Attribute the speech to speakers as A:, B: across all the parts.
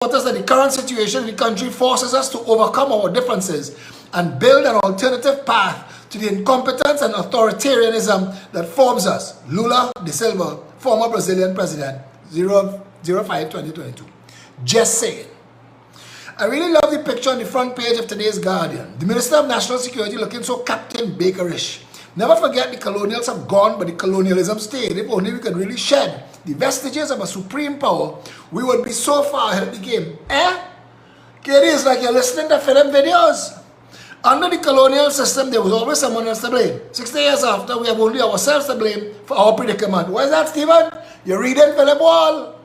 A: supporters that the current situation in the country forces us to overcome our differences and build an alternative path to the incompetence and authoritarianism that forms us. Lula da Silva, former Brazilian president, 05-2022. Just saying. I really love the picture on the front page of today's Guardian. The Minister of National Security looking so Captain Bakerish. Never forget the colonials have gone, but the colonialism stayed. If only we could really shed the vestiges of a supreme power, we would be so far ahead of the game. It is like you're listening to Phillip videos. Under the colonial system, there was always someone else to blame. 60 years after, we have only ourselves to blame for our predicament. Why is that, Stephen? You're reading Phillip Wall.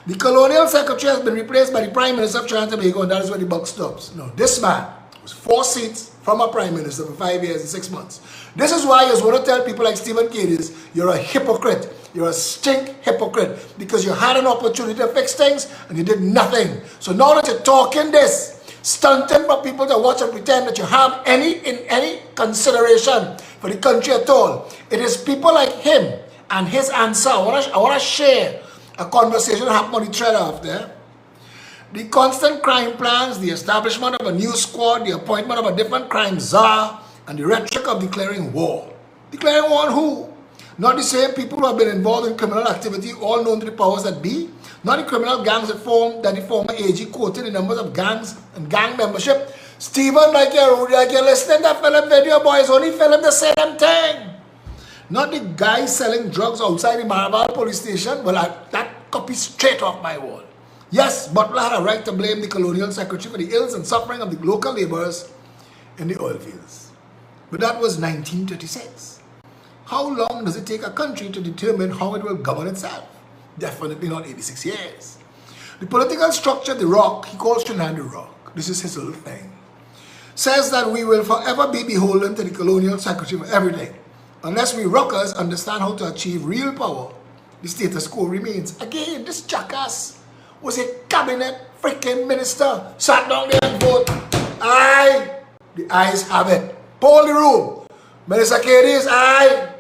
A: The colonial secretary has been replaced by the Prime Minister of Trinidad and Tobago, and that is where the buck stops. No, this man was 4 seats from a Prime Minister for 5 years and 6 months. This is why you want to tell people like Stephen Cadiz, you're a hypocrite. You're a stink hypocrite because you had an opportunity to fix things and you did nothing. So now that you're talking this, stunting for people to watch and pretend that you have any consideration for the country at all, it is people like him and his answer. I want to share a conversation that happened on the thread after. The constant crime plans, the establishment of a new squad, the appointment of a different crime czar, and the rhetoric of declaring war. Declaring war on who? Not the same people who have been involved in criminal activity, all known to the powers that be. Not the criminal gangs that the former AG quoted the numbers of gangs and gang membership. Stephen, like you're listening to Phillip video, boys, only Phillip the same thing. Not the guys selling drugs outside the Maraval police station. Well, that copy straight off my wall. Yes, Butler had a right to blame the colonial secretary for the ills and suffering of the local laborers in the oil fields. But that was 1936. How long does it take a country to determine how it will govern itself? Definitely not 86 years. The political structure, the rock, he calls Trinidad the rock. This is his little thing. Says that we will forever be beholden to the colonial secretary for everything. Unless we rockers understand how to achieve real power, the status quo remains. Again, this jackass was a cabinet freaking minister. Sat down there and vote. Aye. The ayes have it. Poll the room. Minister Cadiz, aye.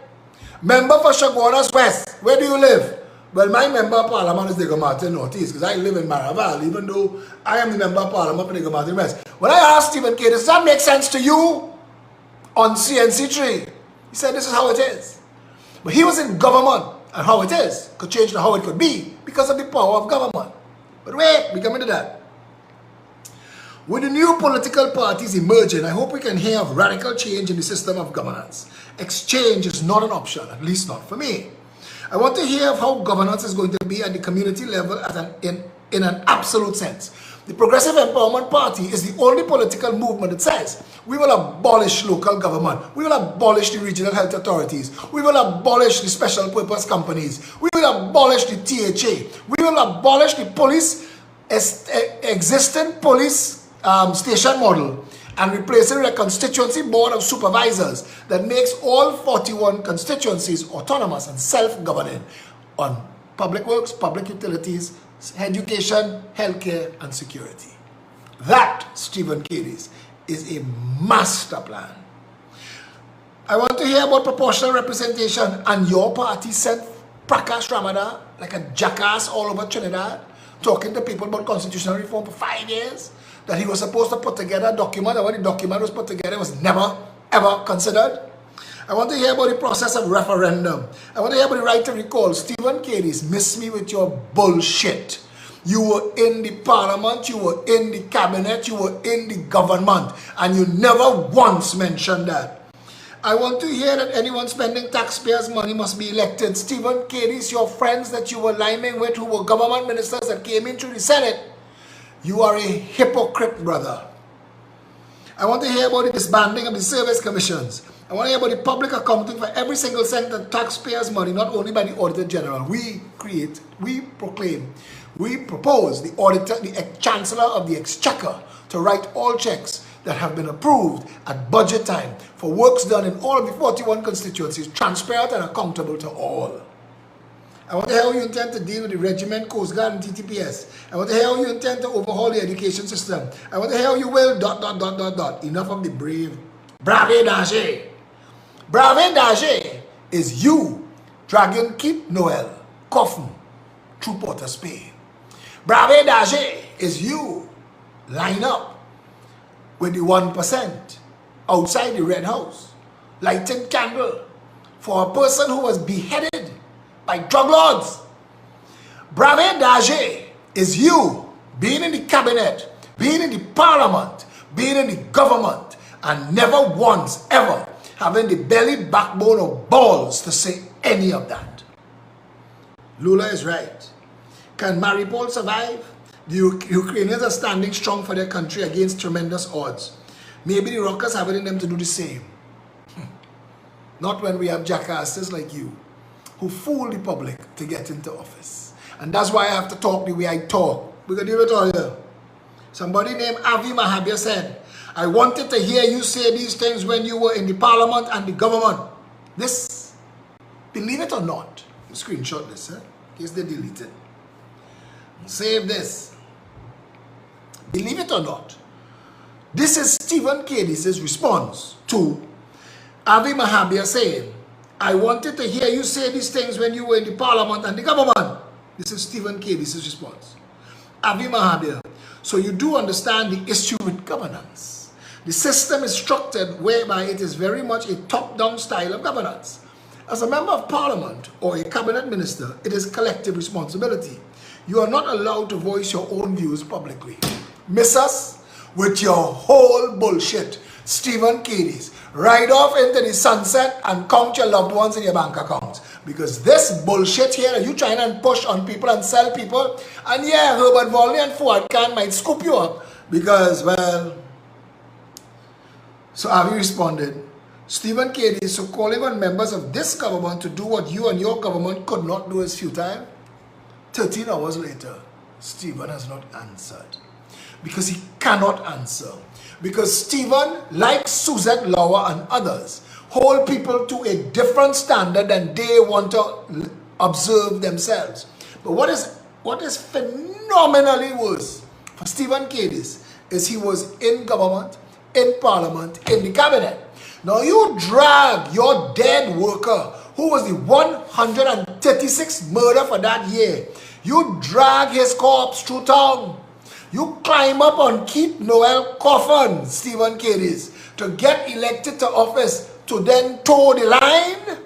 A: Member for Chaguanas West. Where do you live? Well, my member of parliament is Diego Martin Northeast because I live in Maraval, even though I am the member of parliament for Diego Martin West. When I asked Stephen Cadiz, does that make sense to you? On CNC3, he said this is how it is. But he was in government, and how it is could change to how it could be because of the power of government. But wait, we come into that. With the new political parties emerging, I hope we can hear of radical change in the system of governance. Exchange is not an option, at least not for me. I want to hear of how governance is going to be at the community level in an absolute sense. The Progressive Empowerment Party is the only political movement that says we will abolish local government, we will abolish the regional health authorities, we will abolish the special purpose companies, we will abolish the THA, we will abolish the police, existing police station model and replace it with a constituency board of supervisors that makes all 41 constituencies autonomous and self-governing on public works, public utilities, education, healthcare, and security. That, Stephen Cadiz, is a master plan. I want to hear about proportional representation, and your party sent Prakash Ramada like a jackass all over Trinidad, talking to people about constitutional reform for 5 years, that he was supposed to put together a document, and when the document was put together, it was never, ever considered. I want to hear about the process of referendum. I want to hear about the right to recall. Stephen Cadiz, miss me with your bullshit. You were in the parliament, you were in the cabinet, you were in the government, and you never once mentioned that. I want to hear that anyone spending taxpayers' money must be elected. Stephen Cadiz, your friends that you were liming with, who were government ministers that came in through the Senate, you are a hypocrite, brother. I want to hear about the disbanding of the service commissions. I want to hear about the public accounting for every single cent of taxpayers' money, not only by the Auditor General. We propose the Auditor, the Chancellor of the Exchequer, to write all checks that have been approved at budget time for works done in all of the 41 constituencies, transparent and accountable to all. I want to hear how you intend to deal with the Regiment, Coast Guard, and TTPS. I want to hear how you intend to overhaul the education system. I want to hear how you will ... Enough of the brave. Brave danger. Brave danger is you dragging Keith Noel, Coffin, through Port of Spain. Brave danger is you line up with the 1% outside the Red House, lighting candle for a person who was beheaded by drug lords. Brave Daje is you being in the cabinet, being in the parliament, being in the government, and never once ever having the belly, backbone, or balls to say any of that. Lula is right. Can Mariupol survive? The Ukrainians are standing strong for their country against tremendous odds. Maybe the rockers have it in them to do the same. Not when we have jackasses like you who fool the public to get into office. And that's why I have to talk the way I talk. We're going to do it all here. Somebody named Avi Mahabir said, I wanted to hear you say these things when you were in the parliament and the government. This, believe it or not, screenshot this, in case they delete it. Save this. Believe it or not, this is Stephen Kedis' response to Avi Mahabir saying, I wanted to hear you say these things when you were in the parliament and the government. This is Stephen Kedis' response. Avi Mahabir, so you do understand the issue with governance. The system is structured whereby it is very much a top-down style of governance. As a member of parliament or a cabinet minister, it is collective responsibility. You are not allowed to voice your own views publicly. Miss us with your whole bullshit, Stephen Kedis. Ride off into the sunset and count your loved ones in your bank accounts. Because this bullshit here, you trying to push on people and sell people, and yeah, Herbert Volney and Fuad Khan might scoop you up because, well, so Avi responded, Stephen Kedis, so calling on members of this government to do what you and your government could not do is futile. 13 hours later, Stephen has not answered. Because he cannot answer. Because Stephen, like Suzette Lauer and others, hold people to a different standard than they want to observe themselves. But what is phenomenally worse for Stephen Kedis is he was in government, in parliament, in the cabinet. Now you drag your dead worker, who was the 136th murder for that year, you drag his corpse through town. You climb up on Keith Noel coffin, Stephen Kedis, to get elected to office, to then toe the line,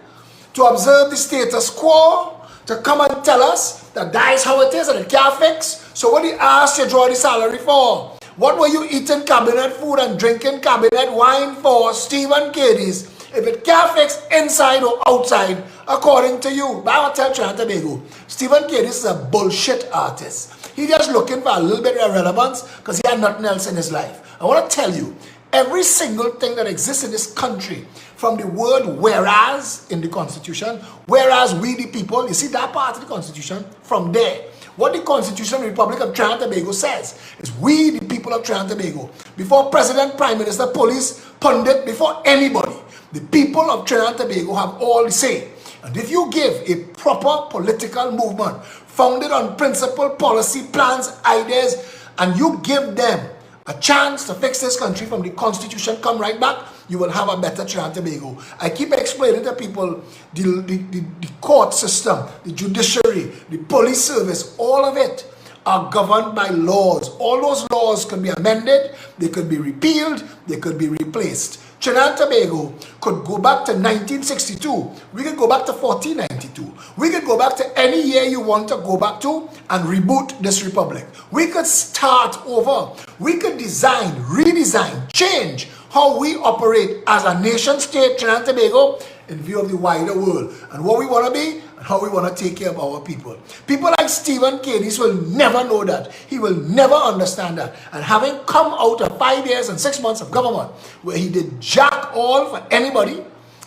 A: to observe the status quo, to come and tell us that that is how it is and it can't fix. So what do you ask you draw the salary for? What were you eating cabinet food and drinking cabinet wine for, Stephen Kedis, if it can't fix inside or outside, according to you? But I will tell Trinidad and Tobago, Stephen Kedis is a bullshit artist. He's just looking for a little bit of relevance because he had nothing else in his life. I want to tell you, every single thing that exists in this country, from the word whereas in the Constitution, whereas we the people, you see that part of the Constitution, from there, what the Constitution of the Republic of Trinidad and Tobago says is we the people of Trinidad and Tobago, before President, Prime Minister, police, pundit, before anybody, the people of Trinidad and Tobago have all the say. And if you give a proper political movement founded on principle, policy, plans, ideas, and you give them a chance to fix this country from the Constitution, come right back, you will have a better Trinidad and Tobago. I keep explaining to people the court system, the judiciary, the police service, all of it are governed by laws. All those laws can be amended, they could be repealed, they could be replaced. Trinidad and Tobago could go back to 1962. We could go back to 1492. We could go back to any year you want to go back to and reboot this republic. We could start over. We could design, redesign, change how we operate as a nation state, Trinidad and Tobago, in view of the wider world and what we want to be and how we want to take care of our people. People like Stephen Kedis will never know that. He will never understand that. And having come out of 5 years and 6 months of government where he did jack all for anybody,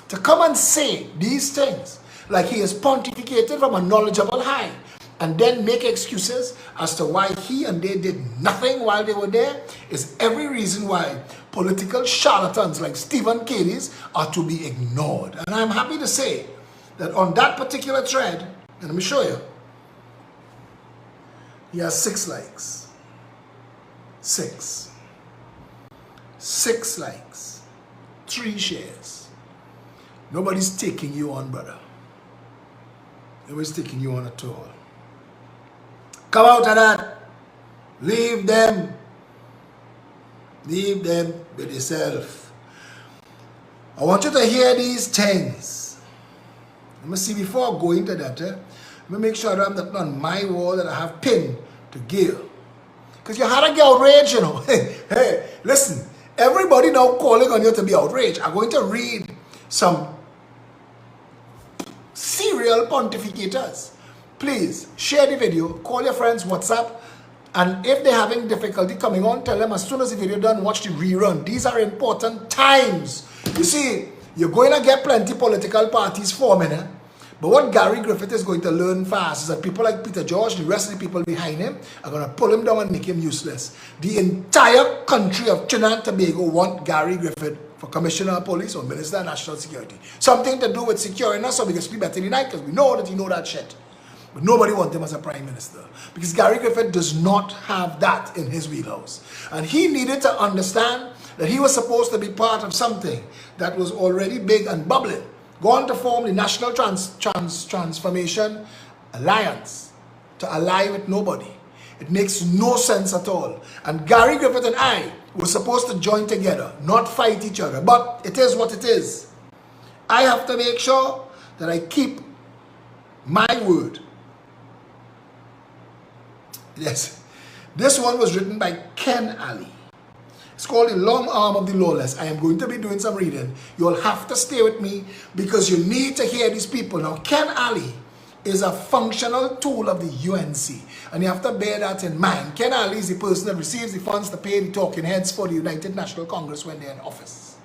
A: to come and say these things like he is pontificated from a knowledgeable high and then make excuses as to why he and they did nothing while they were there is every reason why political charlatans like Stephen Kedis are to be ignored. And I'm happy to say that on that particular thread, and let me show you, he has 6 likes. 6 likes. 3 shares. Nobody's taking you on, brother. Nobody's taking you on at all. Come out of that. Leave them. Leave them with yourself. I want you to hear these things. Let me see, before I go into that, let me make sure that I'm not on my wall that I have pinned to give. Because you had to get outraged, you know. Hey, listen, everybody now calling on you to be outraged. I'm going to read some serial pontificators. Please, share the video, call your friends, WhatsApp, and if they're having difficulty coming on, tell them as soon as the video done, watch the rerun. These are important times. You see, you're going to get plenty political parties forming, but what Gary Griffith is going to learn fast is that people like Peter George, the rest of the people behind him, are going to pull him down and make him useless. The entire country of Trinidad and Tobago want Gary Griffith for Commissioner of Police or Minister of National Security. Something to do with securing us so we can sleep better tonight, because we know that you know that shit. But nobody wants him as a Prime Minister, because Gary Griffith does not have that in his wheelhouse. And he needed to understand that he was supposed to be part of something that was already big and bubbling. Go on to form the National Transformation Alliance to ally with nobody. It makes no sense at all. And Gary Griffith and I were supposed to join together, not fight each other. But it is what it is. I have to make sure that I keep my word. Yes, this one was written by Ken Ali. It's called The Long Arm of the Lawless. I am going to be doing some reading. You'll have to stay with me because you need to hear these people. Now, Ken Ali is a functional tool of the UNC, and you have to bear that in mind. Ken Ali is the person that receives the funds to pay the talking heads for the United National Congress when they're in office.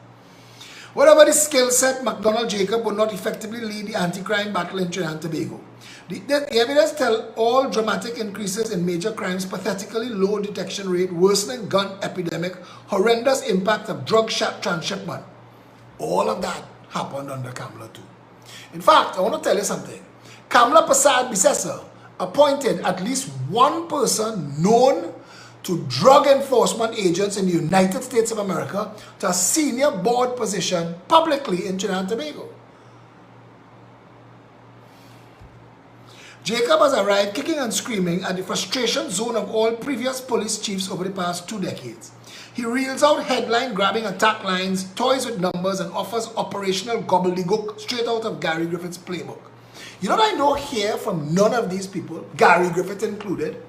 A: Whatever the skill set, McDonald Jacob would not effectively lead the anti-crime battle in Trinidad and Tobago. The evidence tells all dramatic increases in major crimes, pathetically low detection rate, worsening gun epidemic, horrendous impact of drug transshipment. All of that happened under Kamla too. In fact, I want to tell you something. Kamla Prasad Bisesa appointed at least one person known to drug enforcement agents in the United States of America to a senior board position publicly in Trinidad and Tobago. Jacob has arrived kicking and screaming at the frustration zone of all previous police chiefs over the past 2 decades. He reels out headline-grabbing attack lines, toys with numbers, and offers operational gobbledygook straight out of Gary Griffith's playbook. You know what I know here from none of these people, Gary Griffith included,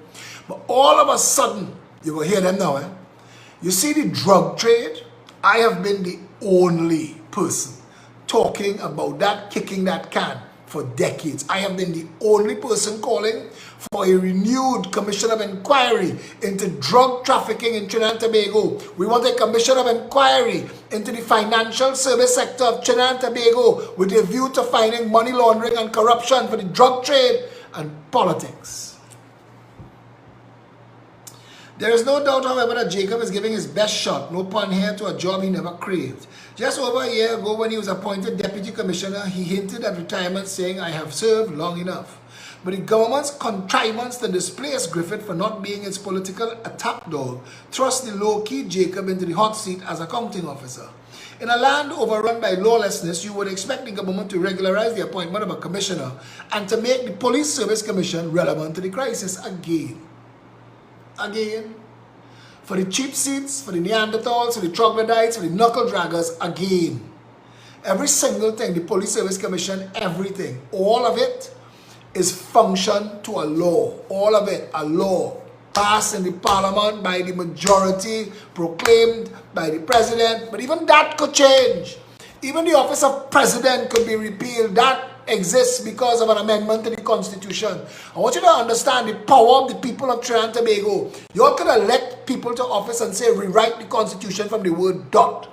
A: but all of a sudden, you will hear them now, You see the drug trade? I have been the only person talking about that, kicking that can for decades. I have been the only person calling for a renewed commission of inquiry into drug trafficking in Trinidad and Tobago. We want a commission of inquiry into the financial service sector of Trinidad and Tobago with a view to finding money laundering and corruption for the drug trade and politics. There is no doubt, however, that Jacob is giving his best shot, no pun here, to a job he never craved. Just over a year ago, when he was appointed deputy commissioner, he hinted at retirement, saying, "I have served long enough." But the government's contrivance to displace Griffith for not being its political attack dog thrust the low-key Jacob into the hot seat as accounting officer. In a land overrun by lawlessness, you would expect the government to regularize the appointment of a commissioner and to make the police service commission relevant to the crisis again. For the cheap seats, for the Neanderthals, for the troglodytes, for the knuckle draggers, again. Every single thing, the Police Service Commission, everything, all of it is function to a law. All of it, a law passed in the parliament by the majority, proclaimed by the president, but even that could change. Even the office of president could be repealed. That exists because of an amendment to the Constitution. I want you to understand the power of the people of Trinidad and Tobago. You all could elect people to office and say, rewrite the Constitution from the word dot,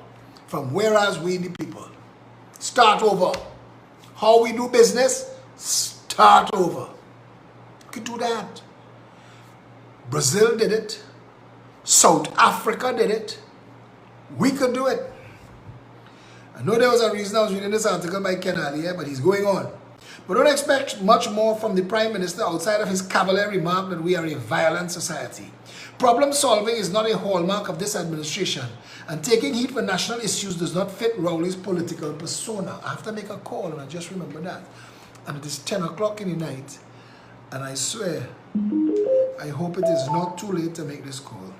A: from whereas we the people. Start over. How we do business, start over. You could do that. Brazil did it. South Africa did it. We could do it. I know there was a reason I was reading this article by Ken Ali, but he's going on. But don't expect much more from the Prime Minister outside of his cavalier remark that we are a violent society. Problem solving is not a hallmark of this administration, and taking heat for national issues does not fit Rowley's political persona. I have to make a call, and I just remember that. And it is 10 o'clock in the night, and I swear I hope it is not too late to make this call.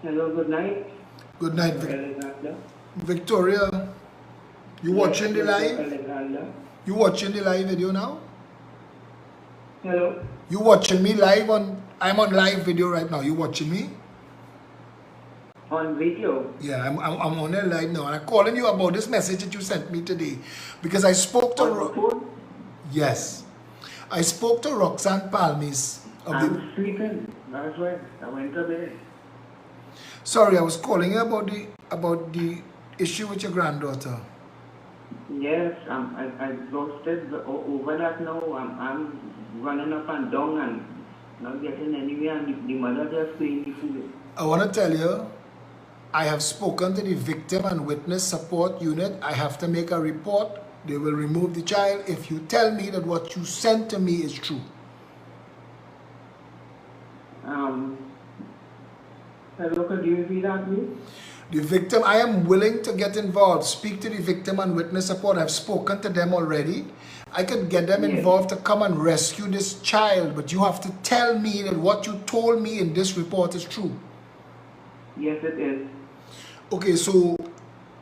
B: Hello, good night.
A: Good night, Victoria. You watching the live? You watching the live video now?
B: Hello.
A: You watching me live on? I'm on live video right now. You watching me?
B: On video?
A: Yeah, I'm on a live now, and I'm calling you about this message that you sent me today because I spoke to. Yes, I spoke to Roxanne Palmis.
B: I'm sleeping. That's right. I went to bed.
A: Sorry, I was calling you about the issue with your granddaughter.
B: Yes, I exhausted over that now. I'm running up and down and not getting anywhere, and the mother just paying the food.
A: I want to tell you, I have spoken to the Victim and Witness Support Unit. I have to make a report. They will remove the child if you tell me that what you sent to me is true.
B: Hello, could you repeat that, please?
A: The victim, I am willing to get involved. Speak to the Victim and Witness Support. I've spoken to them already. I could get them involved to come and rescue this child, but you have to tell me that what you told me in this report is true.
B: Yes, it is.
A: Okay, so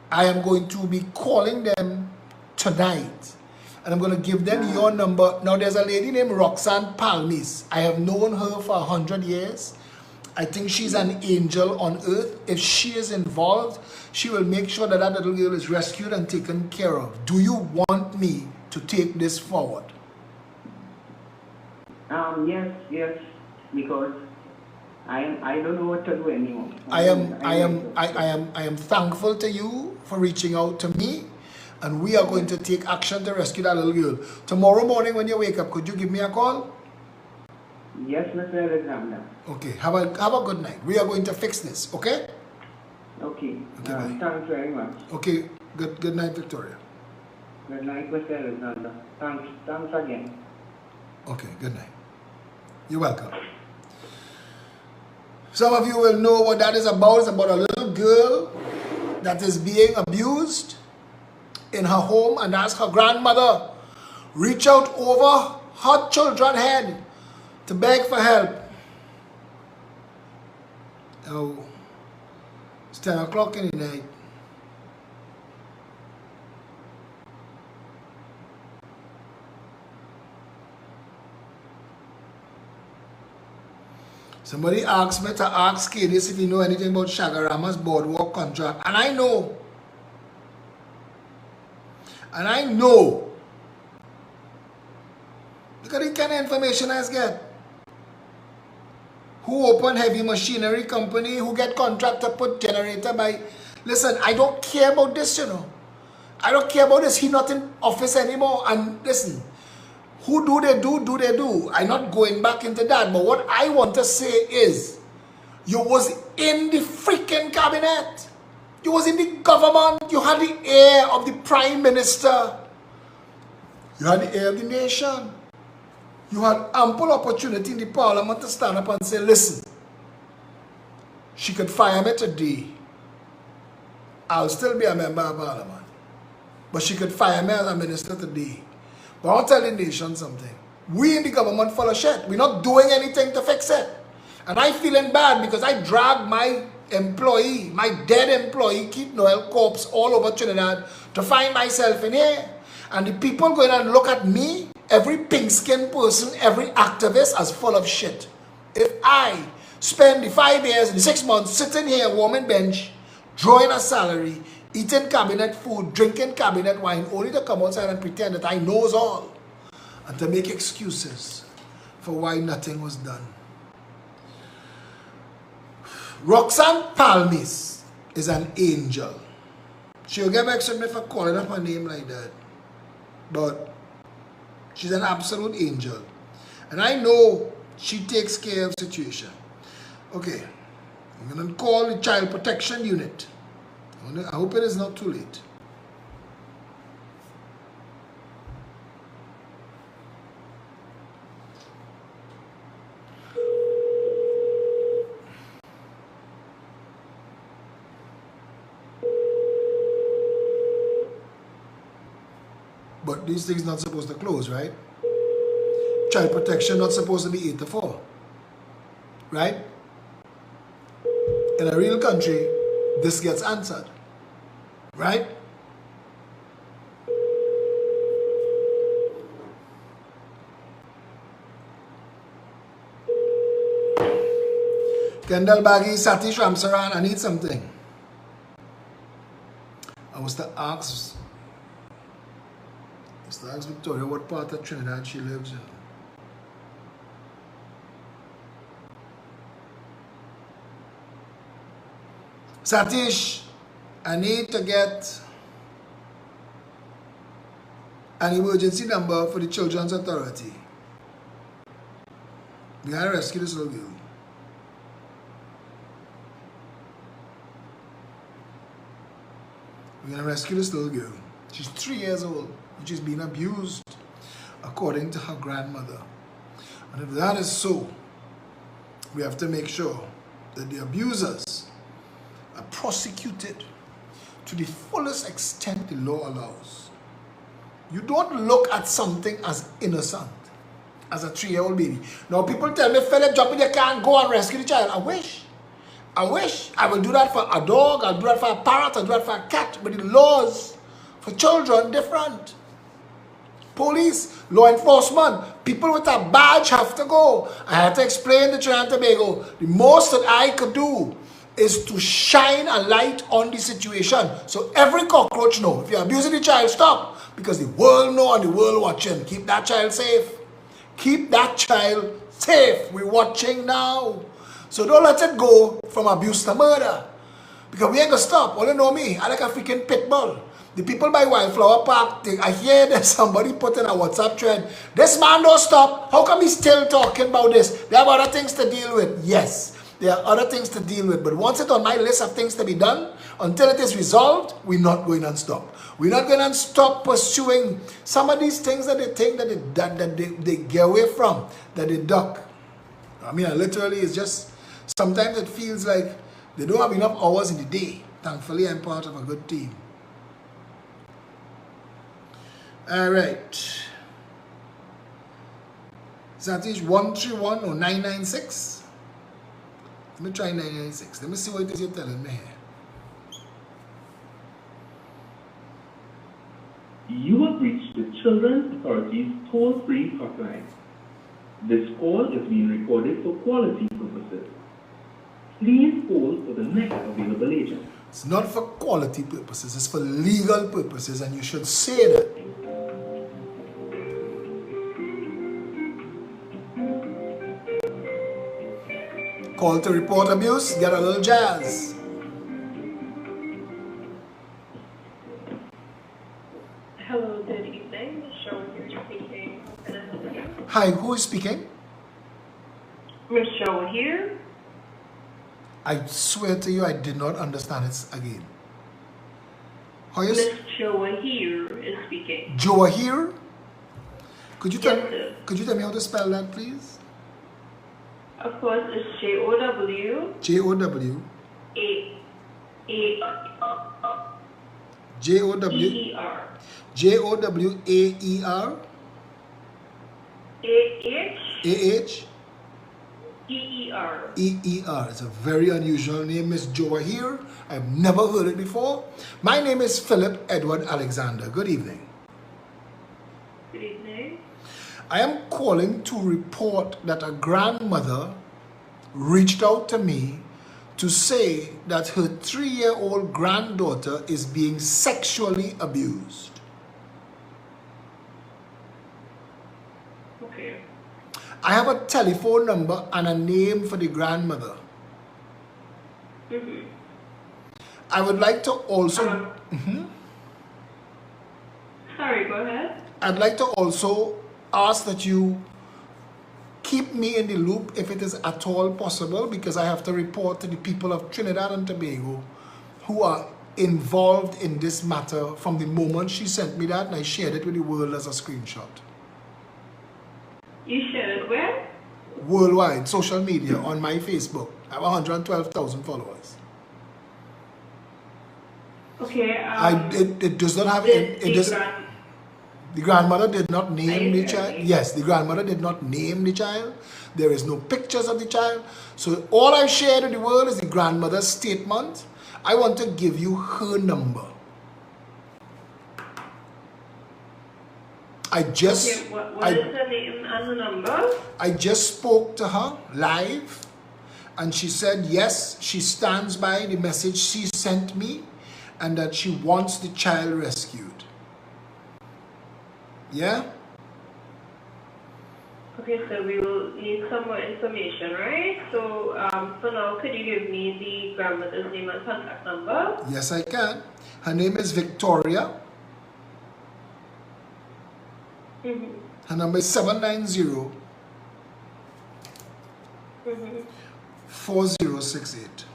A: I am going to be calling them tonight, and I'm going to give them your number. Now, there's a lady named Roxanne Palmis. I have known her for 100 years. I think she's an angel on earth. If she is involved, she will make sure that that little girl is rescued and taken care of. Do you want me to take this forward?
B: Yes, because I don't know what to do anymore.
A: I am thankful to you for reaching out to me, and we are going to take action to rescue that little girl. Tomorrow morning when you wake up, could you give me a call?
B: Yes, Mr. Alexander.
A: Okay, have a good night. We are going to fix this, okay?
B: Okay.
A: Bye.
B: Thanks very much.
A: Okay, good night, Victoria.
B: Good night, Mr. Alexander. Thanks again.
A: Okay, good night. You're welcome. Some of you will know what that is about. It's about a little girl that is being abused in her home, and that's her grandmother reach out over her children's head to beg for help. Oh, it's 10 o'clock in the night. Somebody asked me to ask Kadis if you know anything about Shagarama's boardwalk contract. And I know. Look at the kind of information I get. Who open heavy machinery company, who get contract to put generator by. Listen, I don't care about this, you know. I don't care about this. He's not in office anymore. And listen, who do they do? I'm not going back into that. But what I want to say is, you was in the freaking cabinet. You was in the government. You had the ear of the prime minister. You had the ear of the nation. You had ample opportunity in the parliament to stand up and say, listen, she could fire me today. I'll still be a member of parliament. But she could fire me as a minister today. But I'll tell the nation something. We in the government full of shit. We're not doing anything to fix it. And I'm feeling bad because I dragged my employee, my dead employee, Keith Noel corpse all over Trinidad to find myself in here. And the people going and look at me, every pink-skinned person, every activist as full of shit. If I spend the 5 years and the 6 months sitting here warming bench, drawing a salary, eating cabinet food, drinking cabinet wine, only to come outside and pretend that I knows all and to make excuses for why nothing was done. Roxanne Palmis is an angel. She'll get back to me for calling up her name like that. But she's an absolute angel. And I know she takes care of the situation. Okay. I'm going to call the Child Protection Unit. I hope it is not too late. But these things not supposed to close, right? Child protection not supposed to be 8 to 4. Right? In a real country, this gets answered. Right? Kendall Baggy, Satish Ramsaran, I need something. I was to ask Victoria what part of Trinidad she lives in. Satish, I need to get an emergency number for the Children's Authority. We gotta rescue this little girl. We're gonna rescue this little girl. She's 3 years old and she's being abused according to her grandmother. And if that is so, we have to make sure that the abusers are prosecuted to the fullest extent the law allows. You don't look at something as innocent as a 3-year-old baby. Now people tell me, Phillip, jump in, you can't go and rescue the child. I wish. I will do that for a dog, I'll do that for a parrot, I'll do that for a cat. But the laws for children different. Police, law enforcement, people with a badge have to go. I had to explain to Trinidad and Tobago, the most that I could do is to shine a light on the situation. So every cockroach know, if you're abusing the child, stop. Because the world know and the world watching. Keep that child safe. Keep that child safe. We're watching now. So don't let it go from abuse to murder. Because we ain't gonna stop. All you know me, I like a freaking pit bull. The people by Wildflower Park, I hear that somebody put in a WhatsApp thread, this man don't stop. How come he's still talking about this? They have other things to deal with. Yes, there are other things to deal with. But once it's on my list of things to be done, until it is resolved, we're not going to stop. We're not going to stop pursuing some of these things that they think that they get away from, that they duck. I mean, literally, it's just, sometimes it feels like they don't have enough hours in the day. Thankfully, I'm part of a good team. All right. Satish 131 or 996. Let me try 996. Let me see what it is you're telling me here.
C: You have reached the Children's Authority's toll-free hotline. This call is being recorded for quality purposes. Please hold for the next available agent.
A: It's not for quality purposes, it's for legal purposes, and you should say that. Call to report abuse, get a little jazz.
D: Hello, good evening. Miss Show here speaking. Can I help you?
A: Hi, who is speaking?
D: Miss Show here.
A: I swear to you, I did not understand it again. How is
D: Miss Show here is speaking.
A: Joa here? Could you tell
D: Yes, sir.
A: Could you tell me how to spell that, please?
D: Of course, it's J-O-W.
A: J-O-W. J-O-W.
D: E-E-R.
A: J-O-W-A-E-R.
D: A-H.
A: A-H.
D: E-E-R.
A: E-E-R. It's a very unusual name, Miss Joa here. I've never heard it before. My name is Philip Edward Alexander. Good evening.
D: Good evening.
A: I am calling to report that a grandmother reached out to me to say that her 3-year-old granddaughter is being sexually abused.
D: Okay.
A: I have a telephone number and a name for the grandmother.
D: Mm-hmm.
A: I would like to also...
D: Sorry, go ahead.
A: I'd like to also ask that you keep me in the loop if it is at all possible, because I have to report to the people of Trinidad and Tobago who are involved in this matter from the moment she sent me that, and I shared it with the world as a screenshot.
D: You shared it where?
A: Worldwide, social media, on my Facebook. I have 112,000 followers.
D: Okay.
A: It does not have... The grandmother did not name the child. Yes, the grandmother did not name the child. There is no pictures of the child. So all I shared with the world is the grandmother's statement. I want to give you her number.
D: What is her name and her number?
A: I just spoke to her live, and she said yes, she stands by the message she sent me, and that she wants the child rescued. Yeah?
D: Okay, so we will need some more information, right? So for now, could you give me the grandmother's name and contact number?
A: Yes, I can. Her name is Victoria.
D: Mm-hmm.
A: Her number is 790 4068.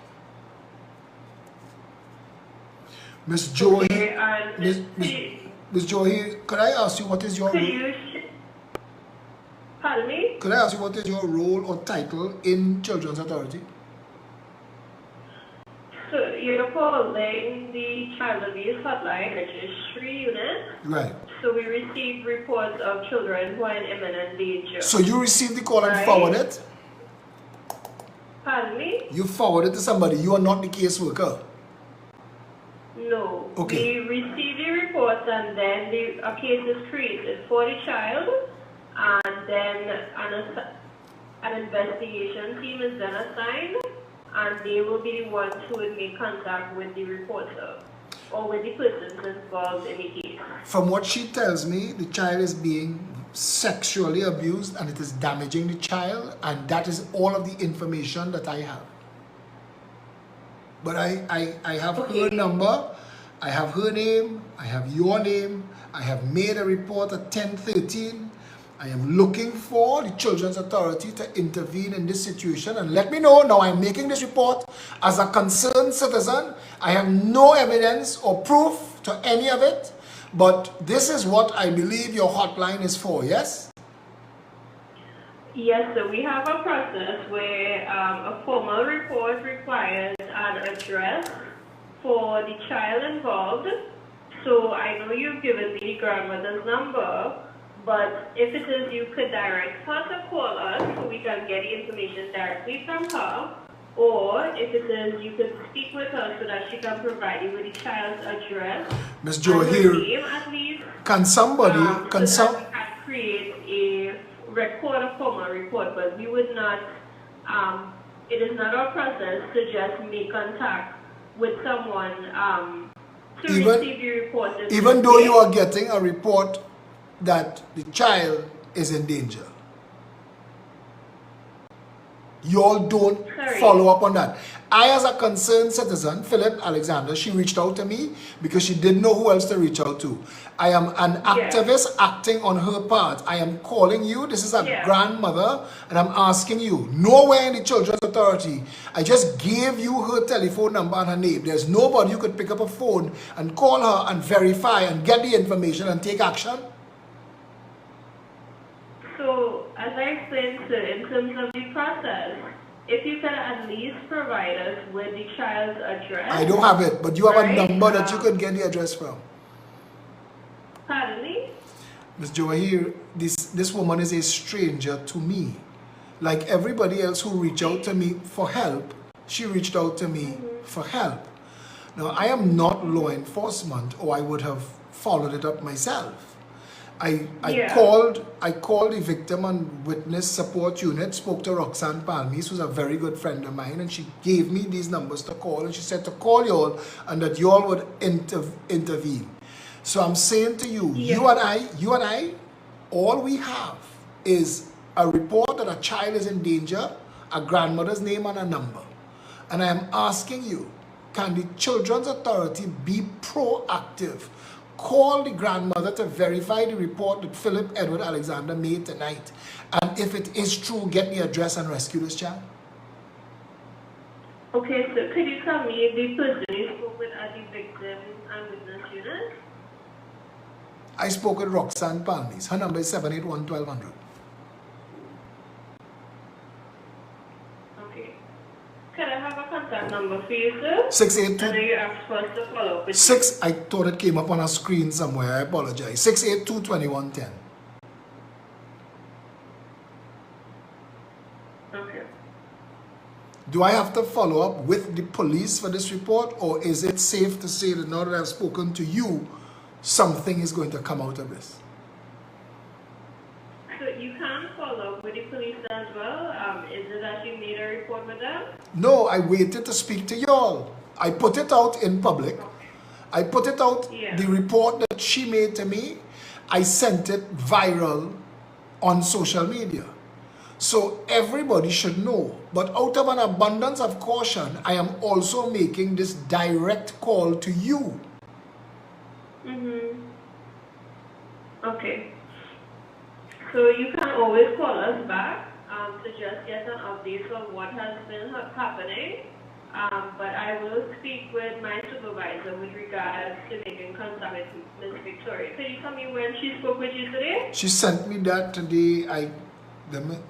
A: Miss Joey.
D: Okay,
A: Miss Joey, could I ask you what is your role?
D: Pardon me?
A: Could I ask you what is your role or title in Children's Authority?
D: So you're calling the Child Abuse Hotline Registry Unit.
A: Right.
D: So we receive reports of children who are in imminent danger.
A: So you received the call and forwarded it?
D: Pardon me?
A: You forwarded to somebody. You are not the caseworker.
D: No.
A: Okay.
D: We receive the reports, and then a case is created for the child, and then an investigation team is then assigned, and they will be the ones who will make contact with the reporter or with the persons involved in the case.
A: From what she tells me, the child is being sexually abused and it is damaging the child, and that is all of the information that I have. But I have her number, I have her name, I have your name, I have made a report at 10:13. I am looking for the Children's Authority to intervene in this situation and let me know. Now I'm making this report as a concerned citizen. I have no evidence or proof to any of it, but this is what I believe your hotline is for, yes?
D: Yes, so we have a process where a formal report requires an address for the child involved. So I know you've given me the grandmother's number, but if it is, you could direct her to call us so we can get the information directly from her. Or if it is, you could speak with her so that she can provide you with the child's address.
A: Ms. Joe here,
D: name at least.
A: can somebody,
D: So that we can create a record a formal report, but we would not, it is not our process to just make contact with someone to receive the report.
A: Even though you are getting a report that the child is in danger, you all don't follow up on that. I, as a concerned citizen, Phillip Alexander, she reached out to me because she didn't know who else to reach out to. I am an activist acting on her part. I am calling you. This is a grandmother, and I'm asking you. Nowhere in the Children's Authority, I just gave you her telephone number and her name. There's nobody who could pick up a phone and call her and verify and get the information and take action.
D: So, as I explained, sir, in terms of the process, if you can at least provide us with the child's address.
A: I don't have it, but you have a number that you could get the address from.
D: Pardon me?
A: Ms. Joahir, this woman is a stranger to me. Like everybody else who reached out to me for help, she reached out to me for help. Now, I am not law enforcement, or I would have followed it up myself. I called the Victim and Witness Support Unit, spoke to Roxanne Palmis, who's a very good friend of mine, and she gave me these numbers to call, and she said to call y'all and that y'all would intervene. So I'm saying to you, you and I, all we have is a report that a child is in danger, a grandmother's name and a number. And I am asking you, can the Children's Authority be proactive? Call the grandmother to verify the report that Philip Edward Alexander made tonight. And if it is true, get the address and rescue this child.
D: Okay, so could you tell me the person you spoke with at the victim and witness unit?
A: I spoke with Roxanne Palmis. Her number is 781-1200.
D: Okay. Can I have a contact number for you, sir?
A: 682.
D: I know you asked for us to follow up with
A: I thought it came up on a screen somewhere. I apologize. 682-2110.
D: Okay.
A: Do I have to follow up with the police for this report, or is it safe to say that now that I've spoken to you, something is going to come out of this?
D: So you can follow up with the police as well. Is it that you made a report with them?
A: No, I waited to speak to y'all. I put it out in public.
D: Okay.
A: I put it out,
D: Yeah.
A: the report that she made to me, I sent it viral on social media. So everybody should know. But out of an abundance of caution, I am also making this direct call to you.
D: Mm-hmm. Okay. So you can always call us back to just get an update on what has been happening. But I will speak with my supervisor with regards to making contact with Ms. Victoria. Can you tell me when she spoke with you today?
A: She sent me that today.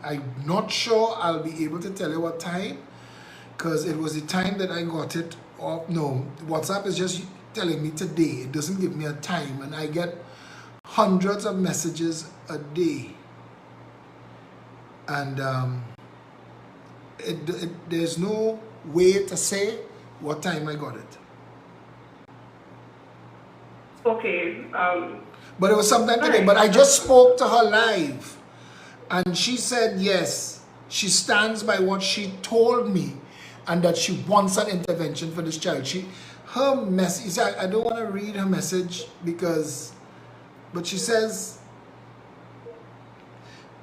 A: I'm not sure I'll be able to tell you what time, because it was the time that I got it. No, WhatsApp is just telling me today. It doesn't give me a time, and I get hundreds of messages a day. And there's no way to say what time I got it.
D: Okay.
A: But it was sometime today. But I just spoke to her live. And she said, yes, she stands by what she told me and that she wants an intervention for this child. Her message, I don't want to read her message but she says,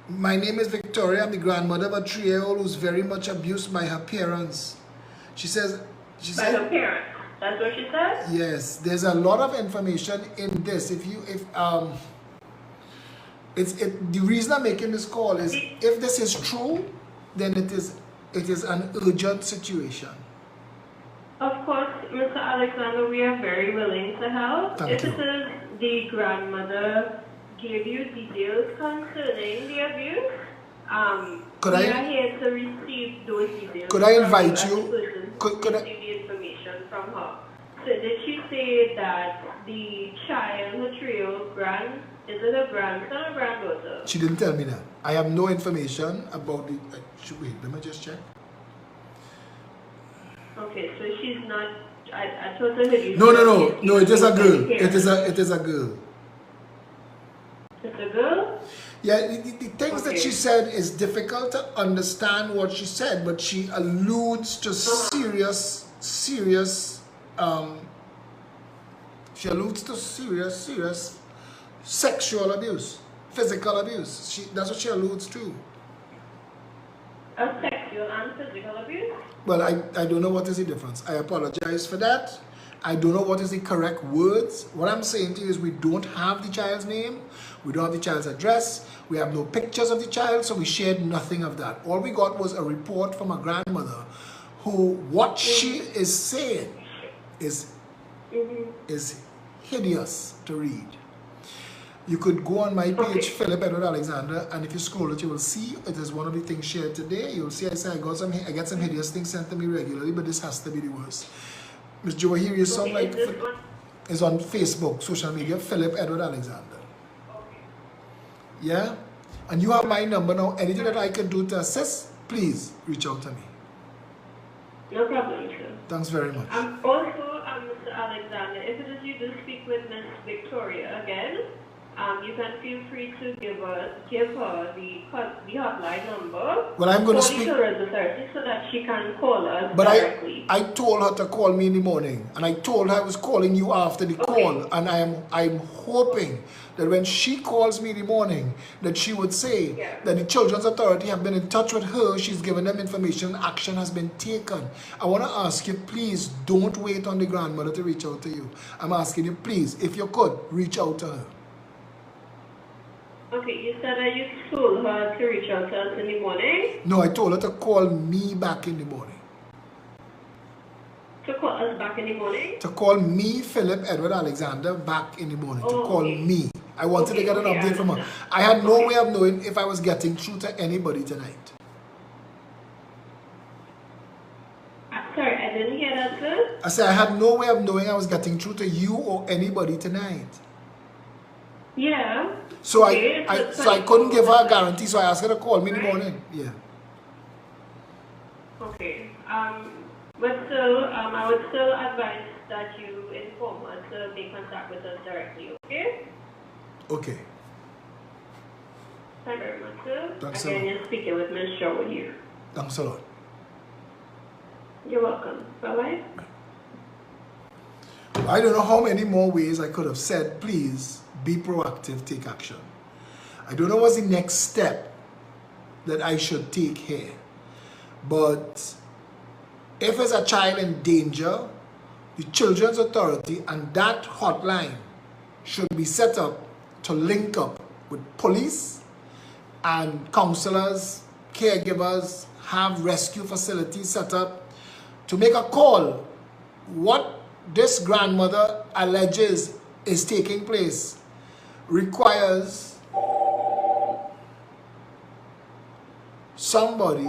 A: my name is Victoria. I'm the grandmother of a 3-year-old who's very much abused by her parents. She said,
D: by her parents. That's what she said?
A: Yes, there's a lot of information in this. The reason I'm making this call is if this is true, then it is an urgent situation.
D: Of course, Mr. Alexander, we are very willing to help.
A: Thank
D: if
A: you.
D: it is the grandmother gave you details concerning the abuse, we are here to receive those details.
A: Could I invite you?
D: Could I receive the information from her? So did she say that the child, her 3-year-old is it a grandson or granddaughter?
A: She didn't tell me that. I have no information about the... wait, let me just check.
D: Okay, so she's not... I thought I heard you...
A: No, it is a girl. It is a girl.
D: It's a girl?
A: Yeah, the things that she said is difficult to understand what she said, but she alludes to serious sexual abuse, physical abuse. That's what she alludes to.
D: A sexual and physical abuse?
A: Well, I don't know what is the difference. I apologize for that. I don't know what is the correct words. What I'm saying to you is we don't have the child's name. We don't have the child's address. We have no pictures of the child, so we shared nothing of that. All we got was a report from a grandmother who, what she is saying is hideous to read. You could go on my page, Phillip Edward Alexander, and if you scroll it, you will see it is one of the things shared today. You'll see I say I get some hideous things sent to me regularly, but this has to be the worst. Ms. Jawahiri, you sound like is on Facebook, social media, Phillip Edward Alexander. Yeah? And you have my number now. Anything that I can do to assist, please reach out to me.
D: No problem, sir.
A: Thanks very much.
D: Also, Mr. Alexander, if it is you do speak with Ms. Victoria again, you can feel free to give her the hotline number
A: Well, I'm going to
D: for
A: speak.
D: the Children's Authority so that she can call us
A: But
D: directly.
A: I told her to call me in the morning, and I told her I was calling you after the call, and I'm hoping that when she calls me in the morning, that she would say that the Children's Authority have been in touch with her, she's given them information, action has been taken. I want to ask you, please don't wait on the grandmother to reach out to you. I'm asking you, please, if you could, reach out to her.
D: Okay, you said that you told her to reach out to us in the morning?
A: No, I told her to call me back in the morning.
D: To call us back in the morning?
A: To call me, Philip Edward Alexander, back in the morning. To call me. I wanted to get an update from her. I had no way of knowing if I was getting through to anybody tonight.
D: Sorry, I didn't hear that, sir.
A: I said I had no way of knowing I was getting through to you or anybody tonight.
D: Yeah.
A: So I couldn't give her a guarantee, so I asked her to call me in the morning. Yeah.
D: Okay. But still, I would still advise that you inform us to make contact with us directly, okay?
A: Okay.
D: Thank you very much, sir.
A: Thanks
D: Again,
A: a lot.
D: you're speaking with Ms. Sherwood here.
A: Thanks a lot.
D: You're welcome. Bye-bye.
A: I don't know how many more ways I could have said, please be proactive, take action. I don't know what's the next step that I should take here. But if there's a child in danger, the Children's Authority and that hotline should be set up to link up with police and counselors, caregivers, have rescue facilities set up to make a call. What this grandmother alleges is taking place requires somebody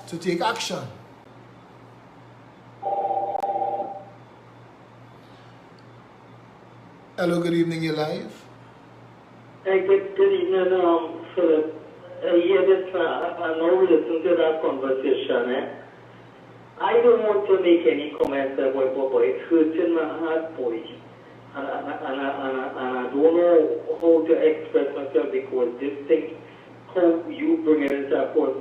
A: to take action. Hello, good evening, you're live.
E: Hey, good evening, Philip. I now listen to that conversation. I don't want to make any comments about boy. It hurts in my heart, boy. And I don't know how to express myself because this thing, how you bring it up was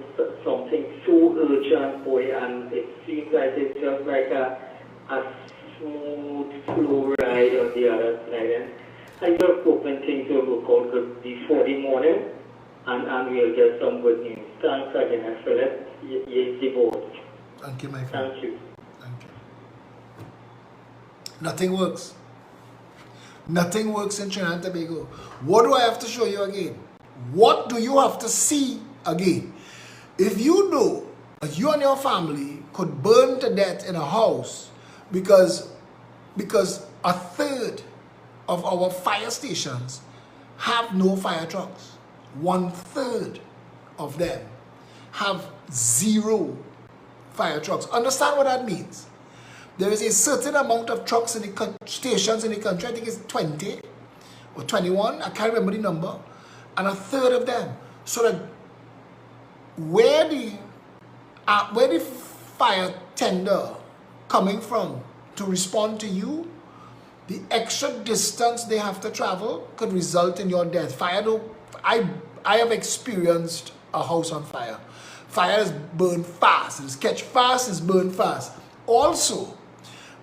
E: something so urgent, boy, and it seems like it's just like a smooth, slow ride on the other side. And I just hoping things will work out good before the morning, and we'll get some good news. Thanks again, Philip. Yes, the board.
A: Thank you, my friend.
E: Thank you.
A: Thank you. Nothing works. Nothing works in Trinidad and Tobago. What do I have to show you again? What do you have to see again? If you know that you and your family could burn to death in a house because a third of our fire stations have no fire trucks. 1/3 of them have 0 fire trucks. Understand what that means? There is a certain amount of trucks in the stations in the country. I think it's 20 or 21. I can't remember the number. And 1/3 of them. So that where the fire tender coming from to respond to you, the extra distance they have to travel could result in your death. I have experienced a house on fire. Fire is burned fast. It's catch fast, it's burned fast. Also,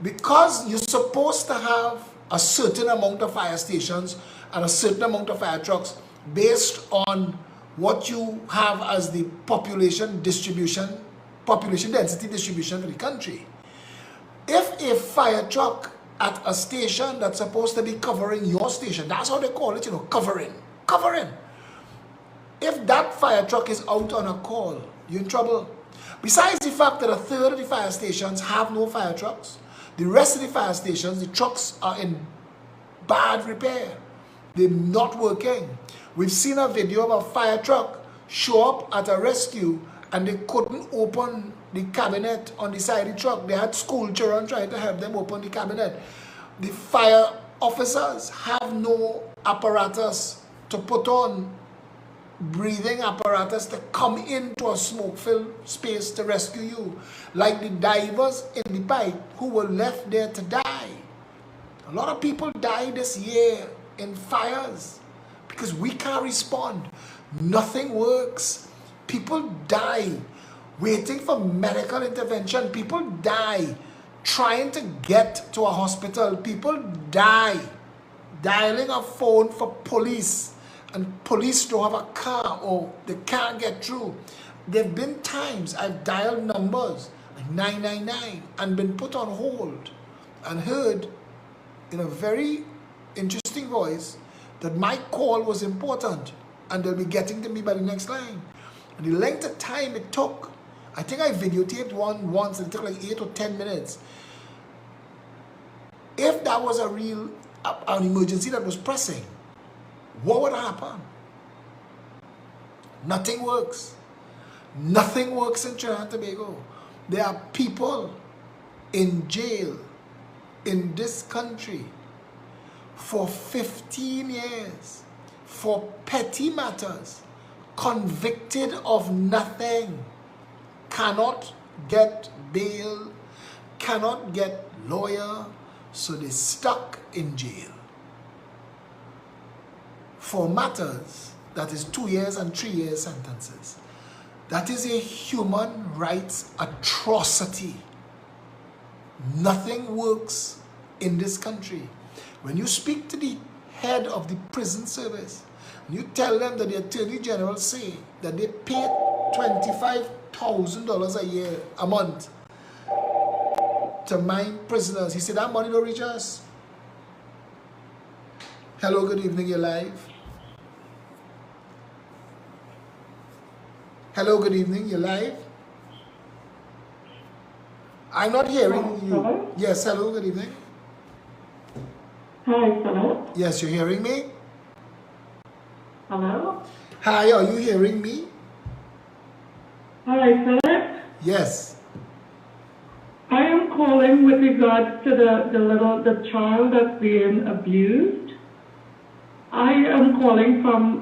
A: because you're supposed to have a certain amount of fire stations and a certain amount of fire trucks based on what you have as the population density distribution for the country. If a fire truck at a station that's supposed to be covering your station, that's how they call it, covering. If that fire truck is out on a call, you're in trouble. Besides the fact that 1/3 of the fire stations have no fire trucks, the rest of the fire stations, the trucks are in bad repair. They're not working. We've seen a video of a fire truck show up at a rescue and they couldn't open the cabinet on the side of the truck. They had school children trying to help them open the cabinet. The fire officers have no apparatus to put on, breathing apparatus to come into a smoke-filled space to rescue you, like the divers in the pipe who were left there to die. A lot of people died this year in fires because we can't respond. Nothing works. People die waiting for medical intervention. People die trying to get to a hospital. People die dialing a phone for police, and police don't have a car or they can't get through. There have been times I've dialed numbers like 999 and been put on hold and heard in a very interesting voice that my call was important and they'll be getting to me by the next line. And the length of time it took, I think I videotaped one once and it took like 8 or 10 minutes. If that was a real an emergency that was pressing, what would happen? Nothing works. Nothing works in Trinidad and Tobago. There are people in jail in this country for 15 years for petty matters, convicted of nothing, cannot get bail, cannot get lawyer, so they're stuck in jail for matters that is 2 years and 3 years sentences. That is a human rights atrocity. Nothing works in this country. When you speak to the head of the prison service, you tell them that the Attorney General say that they pay $25,000 a year, a month, to mind prisoners. He said that money don't reach us. Hello, good evening, you're live. Hello, good evening, you're live. I'm not hearing you.
F: Hello?
A: Yes, hello, good evening.
F: Hi, Phillip.
A: Yes, you're hearing me?
F: Hello?
A: Hi, are you hearing me?
F: Hi, Phillip.
A: Yes.
F: I am calling with regards to the child that's being abused. I am calling from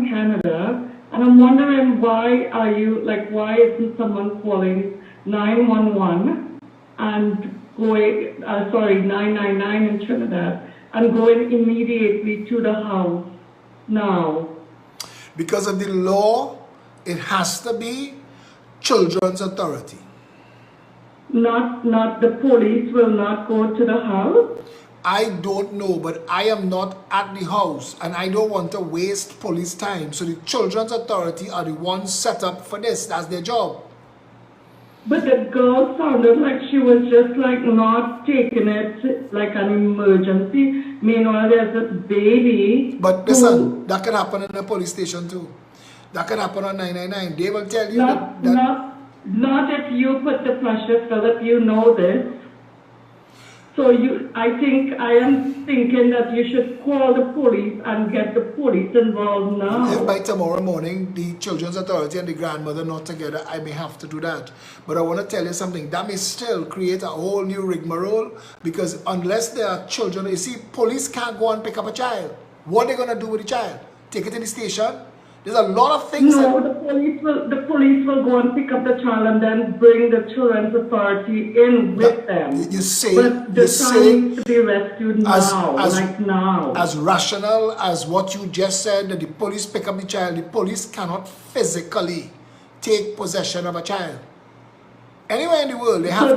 F: Canada, and I'm wondering why isn't someone calling 911 and going, 999 in Trinidad, and going immediately to the house now?
A: Because of the law, it has to be Children's Authority.
F: Not the police will not go to the house?
A: I don't know, but I am not at the house and I don't want to waste police time. So the Children's Authority are the ones set up for this. That's their job.
F: But the girl sounded like she was just like not taking it like an emergency. Meanwhile, there's this baby.
A: But listen, that can happen in a police station too. That can happen on 999. They will tell you
F: Not if you put the pressure, Phillip, you know this. So I am thinking that you should call the police and get the police involved now.
A: If by tomorrow morning the Children's Authority and the grandmother not together, I may have to do that. But I want to tell you something, that may still create a whole new rigmarole, because unless there are children, you see, police can't go and pick up a child. What are they going to do with the child? Take it to the station? There's a lot of things.
F: No, the police will go and pick up the child and then bring the Children's Authority in with them.
A: You say,
F: but the child needs to be rescued now, now.
A: As rational as what you just said, that the police pick up the child, the police cannot physically take possession of a child. Anywhere in the world, they have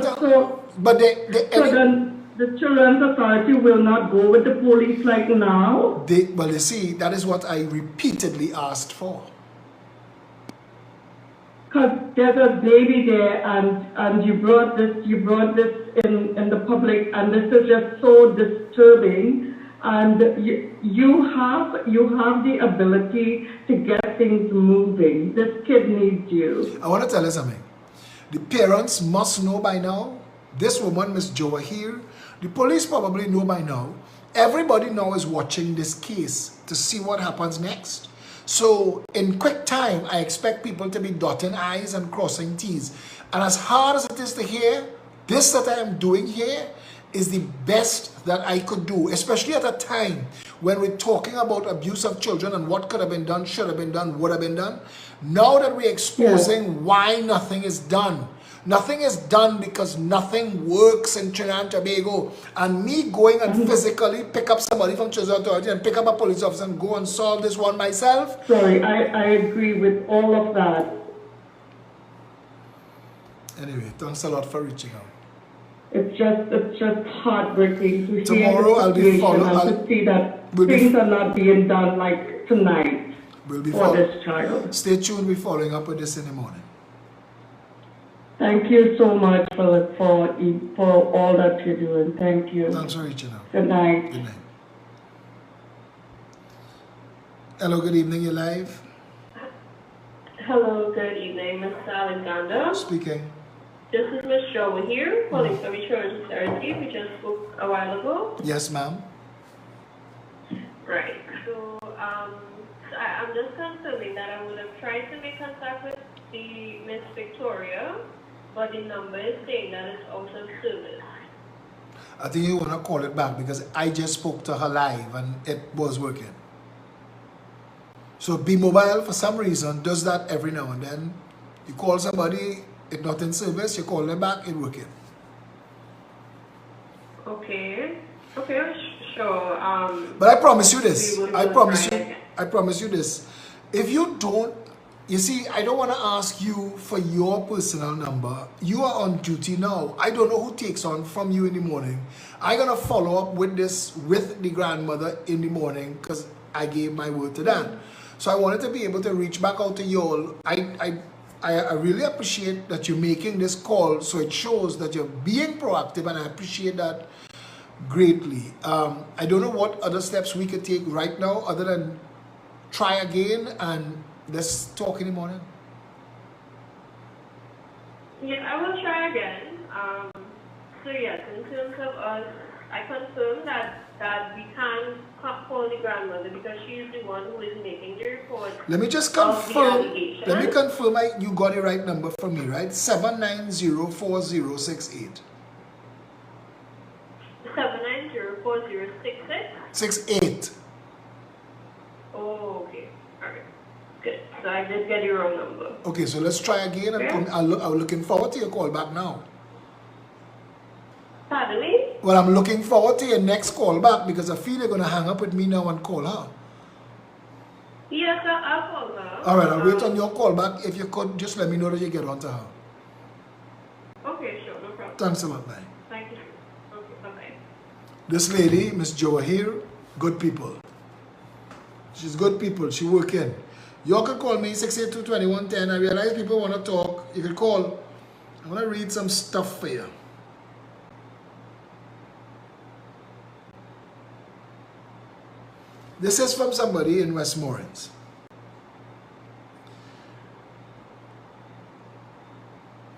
F: then the Children's Authority will not go with the police now?
A: Well, you see, that is what I repeatedly asked for.
F: Because there's a baby there, and you brought this in the public, and this is just so disturbing. And you have the ability to get things moving. This kid needs you.
A: I want to tell you something. The parents must know by now. This woman, Miss Joa here, the police probably know by now. Everybody now is watching this case to see what happens next. So in quick time, I expect people to be dotting I's and crossing T's. And as hard as it is to hear, this that I am doing here is the best that I could do, especially at a time when we're talking about abuse of children and what could have been done, should have been done, would have been done. Now that we're exposing why nothing is done, Nothing is done because nothing works in Trinidad and Tobago. And me going and physically pick up somebody from Treasury Authority and pick up a police officer and go and solve this one myself.
F: Sorry, I agree with all of that.
A: Anyway, thanks a lot for reaching out.
F: It's just heartbreaking to
A: Tomorrow
F: hear
A: I'll be following.
F: to see that things are not being done like tonight for this child.
A: Stay tuned. We're following up with this in the morning.
F: Thank you so much for all that you're doing. Thank you.
A: Thanks for reaching out.
F: Good night.
A: Good night. Hello, good evening. You're live.
D: Hello, good evening, Mr. Alexander.
A: Speaking.
D: This is Ms. Joa here, calling from Insurance Authority. We just spoke a while ago.
A: Yes, ma'am.
D: Right. So, I'm just confirming that I would have tried to make contact with the Miss Victoria, but the number is saying that it's out of service.
A: I think you want to call it back because I just spoke to her live and it was working. So Be Mobile, for some reason, does that every now and then. You call somebody, it's not in service, you call them back, it's working.
D: Okay. Okay, sure.
A: But I promise you this. I promise you this. If you don't, you see, I don't want to ask you for your personal number. You are on duty now. I don't know who takes on from you in the morning. I'm going to follow up with this with the grandmother in the morning because I gave my word to that. So I wanted to be able to reach back out to you all. I really appreciate that you're making this call, so it shows that you're being proactive, and I appreciate that greatly. I don't know what other steps we could take right now other than try again and let's talk in the morning.
D: Yes, I will try again. So yes, in terms of us, I confirm that we can call the grandmother because she is the one who is making the report.
A: Let me just confirm. Let me confirm you got the right number for me, right? 7904068.
D: 7904066?
A: 68.
D: Oh, okay. Alright. Good. So I did get your wrong number.
A: Okay, so let's try again. And I'm looking forward to your call back now.
D: Pardon me?
A: Well, I'm looking forward to your next call back because I feel you're going to hang up with me now and call her.
D: Yes, I'll call her.
A: All right, I'll wait on your call back. If you could, just let me know that you get on to her.
D: Okay, sure. No problem.
A: Thanks a lot, bye.
D: Thank you. Okay, bye-bye.
A: This lady, Miss Joa here, good people. She's good people. She working. You can call me 682-2110. I realize people want to talk. You can call. I want to read some stuff for you. This is from somebody in Westmoreland.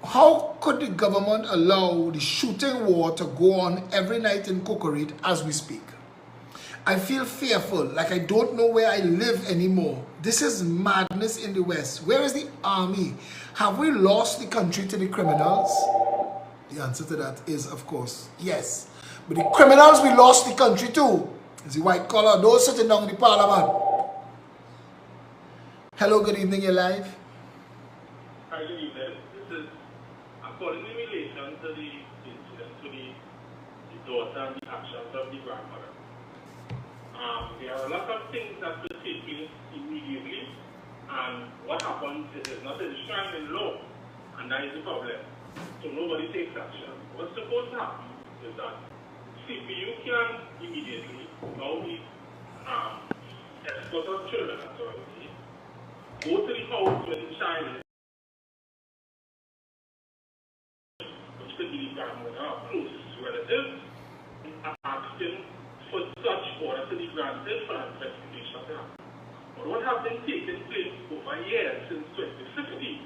A: How could the government allow the shooting war to go on every night in Cocorite as we speak? I feel fearful, like I don't know where I live anymore. This is madness in the West. Where is the army? Have we lost the country to the criminals? The answer to that is, of course, yes. But the criminals we lost the country to. It's the white collar, those sitting down in the parliament. Hello, good evening, you're live.
G: Hi, good evening. This is according in relation to the incident, to the daughter and the actions of the grandmother. There are a lot of things that will take place immediately, and what happens is not enshrined in law, and that is the problem. So nobody takes action. What's supposed to happen is that CPU can immediately, now the Escort of Children Authority, go to the house where the child is, which could be the grandmother or closest relatives, and ask him for such order to be granted for an investigation to happen. But what has been taking place over years since 2015,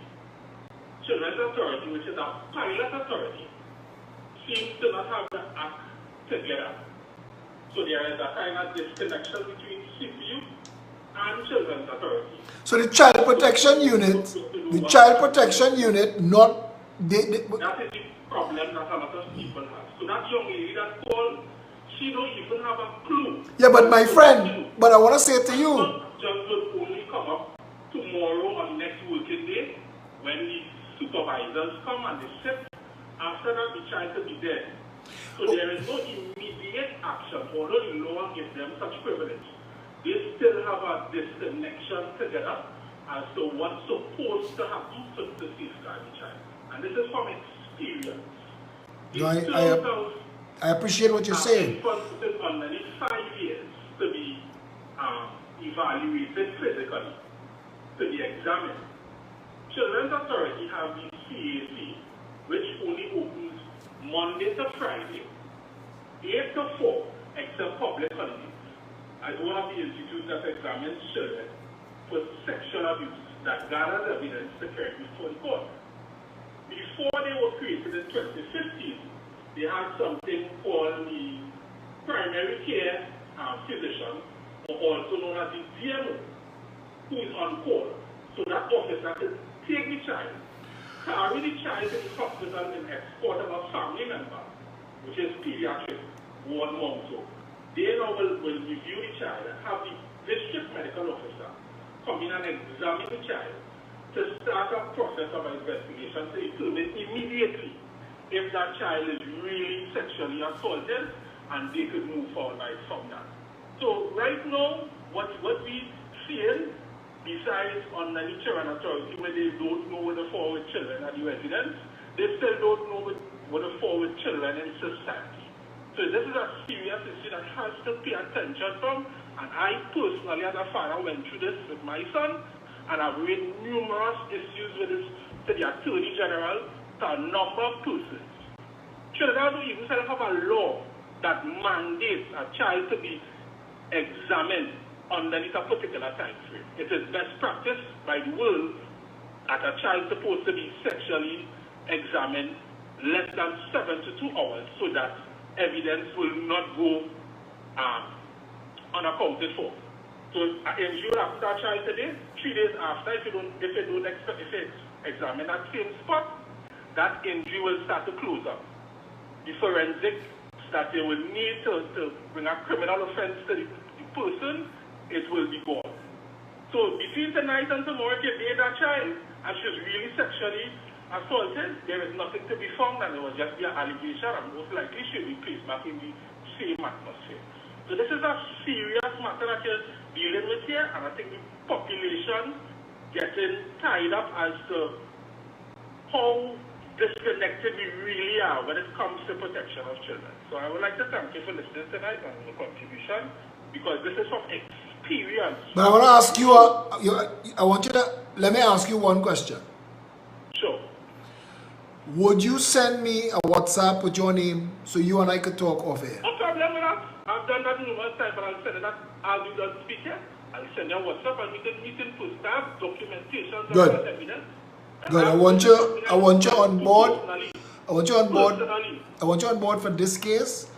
G: Children's Authority, which is a pilot authority, seems to not have the act together. So there is a kind of disconnection between CPU and Children's Authority.
A: So the Child Protection Unit, not...
G: That is the problem that a lot of people have. So that young lady that called, she don't even have a clue.
A: Yeah, but my friend, but I want to say to you...
G: Judge will only come up tomorrow or the next working day when the supervisor supervisors come and they sit. After that, the child could be there. So there is no immediate action, although the law gives them such privilege. They still have a disconnection together as to what's supposed to happen to safeguard the child. And this is from experience.
A: No, I appreciate what you're saying.
G: Infants on many 5 years to be evaluated physically, to be examined. Children's Authority have the CAC, which only opens Monday to Friday, 8 to 4, except public holidays, as one of the institutes that examines children for sexual abuse that gathers evidence to carry before the court. Before they were created in 2015, they had something called the primary care physician, or also known as the DMO, who is on call. So that officer could take the child, carry the child to the hospital in escort of a family member, which is pediatric, one month old. They now will review the child and have the district medical officer come in and examine the child to start a process of investigation to determine immediately if that child is really sexually assaulted, and they could move forward from that. So right now, what we seeing, besides on the Children Authority, where they don't know where the forward children are the residents, they still don't know what the forward children in society. So this is a serious issue that has to pay attention from, and I personally, as a father, went through this with my son, and I've raised numerous issues with this to the Attorney General, to a number of persons. Children don't even have a law that mandates a child to be examined underneath a particular time frame. It is best practice by the world that a child is supposed to be sexually examined less than 72 hours so that evidence will not go unaccounted for. So if you have that child today, 3 days after, if you examine that same spot, that injury will start to close up. The forensics that they will need to bring a criminal offense to the person, it will be gone. So between tonight and tomorrow, if you date that child and she's really sexually assaulted, there is nothing to be found, and it will just be an allegation, and most likely she'll be placed back in the same atmosphere. So this is a serious matter that you're dealing with here, and I think the population getting tied up as to how disconnected we really are when it comes to protection of children. So I would like to thank you for listening tonight and your contribution, because this is from experience. But
A: I want to ask you, let me ask you one question.
G: Sure.
A: Would you send me a WhatsApp with your name so you and I could talk off air?
G: No problem with that. I've done that numerous times, but I'll send it that. I'll do that speaker. I'll send you a WhatsApp and we can meet in post tab, documentation,
A: good.
G: Evidence.
A: Good. I want you on board. I want you on board for this case.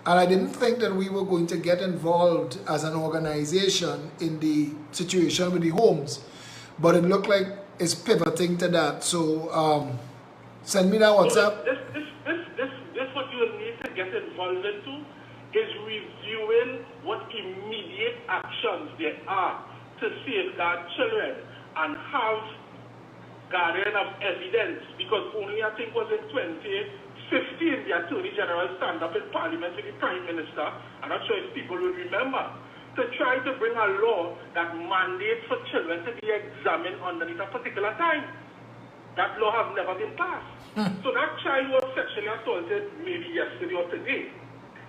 A: And I didn't think that we were going to get involved as an organization in the situation with the homes, but it looked like it's pivoting to that. So send me that WhatsApp.
G: This what you need to get involved into is reviewing what immediate actions there are to safeguard children and have gathering of evidence, because only I think was in 2015 the Attorney General stand up in Parliament with the Prime Minister, I'm not sure if people will remember, to try to bring a law that mandates for children to be examined underneath a particular time. That law has never been passed. So that child was sexually assaulted maybe yesterday or today.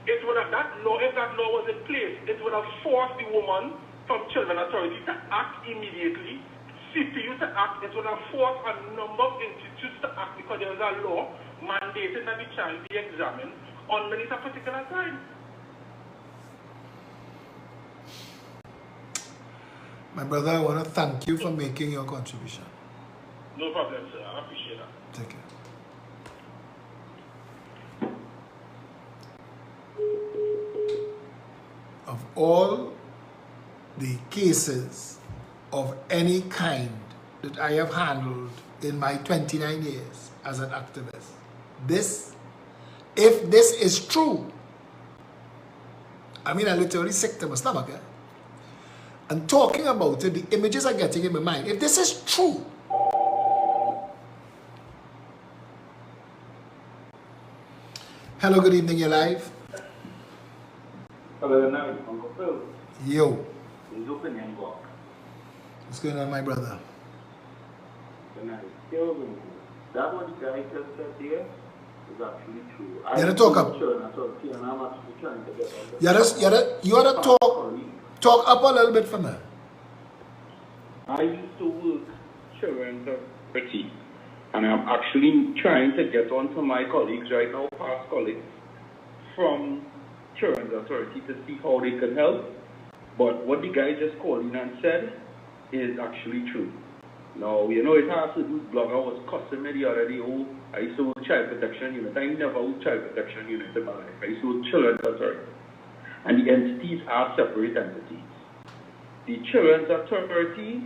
G: It would have, if that law was in place, it would have forced the woman from Children's Authority to act immediately, CPU to act. It would have forced a number of institutes to act, because there was a law mandating that the child be examined underneath a particular time.
A: My brother, I want to thank you for making your contribution.
G: No problem, sir. I appreciate that.
A: Take care. Of all the cases of any kind that I have handled in my 29 years as an activist, if this is true, I mean, I literally sick to my stomach, eh? And talking about it, the images are getting in my mind. If this is true, Hello, good evening, you're live.
G: Hello, now, Uncle Phil.
A: Yo.
G: His opinion block.
A: What's going on, my brother?
G: That what the guy just said there is actually true.
A: You had to talk up.
G: I'm actually trying to get on
A: You had to talk up a little bit for me.
G: I used to work children's authority, and I'm actually trying to get on to my colleagues right now, past colleagues, from children's authority to see how they can help. But what the guy just called in and said is actually true. Now, you know, it has to do, blogger was cussing me the other day, oh, I used to work child protection unit. I never worked child protection unit in my life. I used to work children's authority. And the entities are separate entities. The children's authority,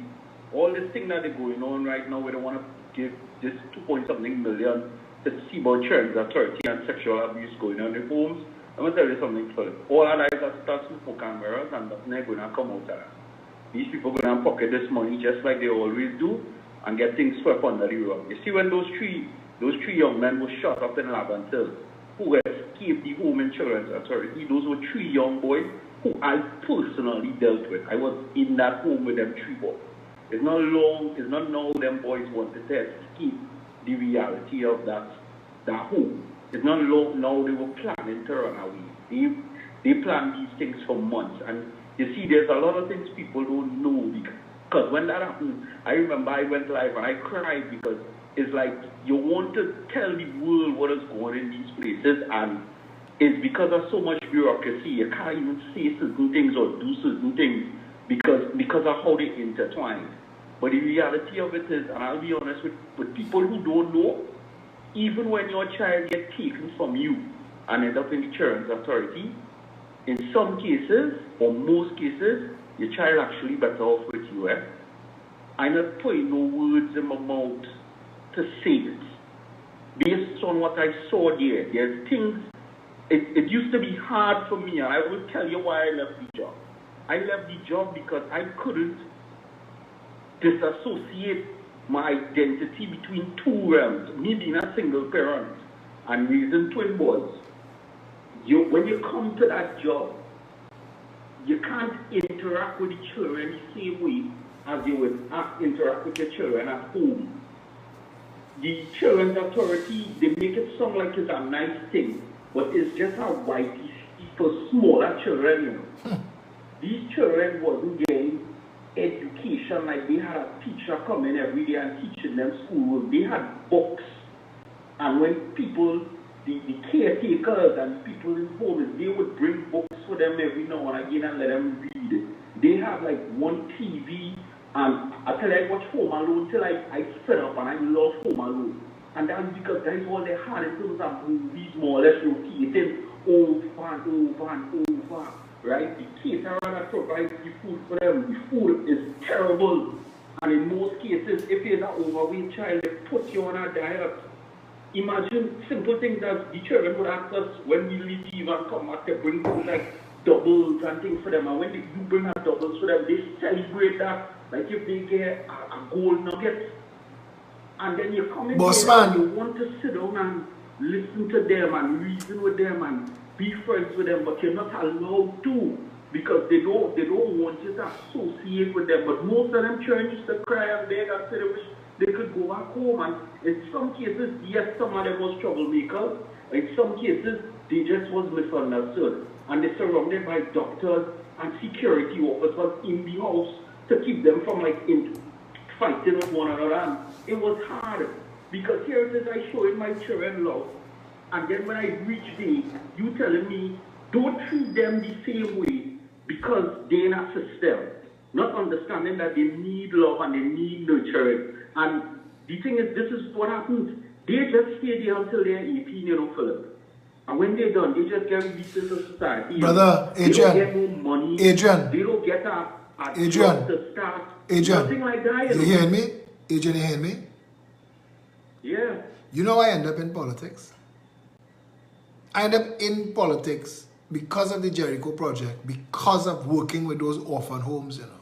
G: all this thing that is going on right now, we don't want to give this 2-point-something million to see about children's authority and sexual abuse going on in homes. I'm going to tell you something, Phillip. All our lives are start smoke cameras and that's not going to come out of that. These people going to pocket this money just like they always do and get things swept under the rug. You see when those three young men were shot up in Labantil, who escaped the home and children's authority, those were 3 young boys who I personally dealt with. I was in that home with them 3 boys. It's not now them boys wanted to escape the reality of that home. It's not long now they were planning to run away. They planned these things for months. And you see, there's a lot of things people don't know because when that happened, I remember I went live and I cried because it's like you want to tell the world what is going on in these places, and it's because of so much bureaucracy. You can't even say certain things or do certain things because of how they intertwine. But the reality of it is, and I'll be honest with people who don't know, even when your child gets taken from you and end up in the children's authority, in some cases, or most cases, your child actually better off with you. I'm not putting no words in my mouth to say it. Based on what I saw there's things, it used to be hard for me, and I will tell you why I left the job. I left the job because I couldn't disassociate my identity between 2 realms, me being a single parent and raising 2 boys. When you come to that job, you can't interact with the children the same way as you would interact with your children at home. The children's authority, they make it sound like it's a nice thing, but it's just a white for smaller children, you know. These children wasn't getting education like they had a teacher come in every day and teaching them schoolwork. They had books. And when people, the caretakers and people in homes, they would bring books for them every now and again and let them read. They have like 1 TV, and I tell you, I watch Home Alone till I fed up, and I love Home Alone. And that's because that's all they had in terms of movies, more or less rotating over and over and over. Right? The caterer that provides the food for them, the food is terrible. And in most cases, if you're an overweight child, they put you on a diet. Imagine simple things that the children would ask us when we leave and come back to bring things like doubles and things for them. And when you bring out doubles for them, they celebrate that. Like if they get a gold nugget. And then you come in here and you want to sit down and listen to them and reason with them and be friends with them, but you're not allowed to because they don't want you to associate with them. But most of them children used to cry and beg and say they wish they could go back home. And in some cases, yes, some of them was troublemakers. In some cases, they just was misunderstood. And they're surrounded by doctors and security officers in the house to keep them from fighting with one another. And it was hard because here it is, I showing my children love. And then when I reach there, you telling me, don't treat them the same way because they're in a system. Not understanding that they need love and they need nurturing. And the thing is, this is what happens. They just stay there until they're 18, you know, Phillip. And when they're done, they just get released into society.
A: Brother, Adrian.
G: They don't get more money.
A: Adrian.
G: They don't get a
A: Adrian.
G: job to start.
A: Adrian.
G: Nothing like that.
A: You hearing me? Adrian, you hearing me?
G: Yeah.
A: You know I end up in politics? I end up in politics because of the Jericho project, because of working with those orphan homes, you know.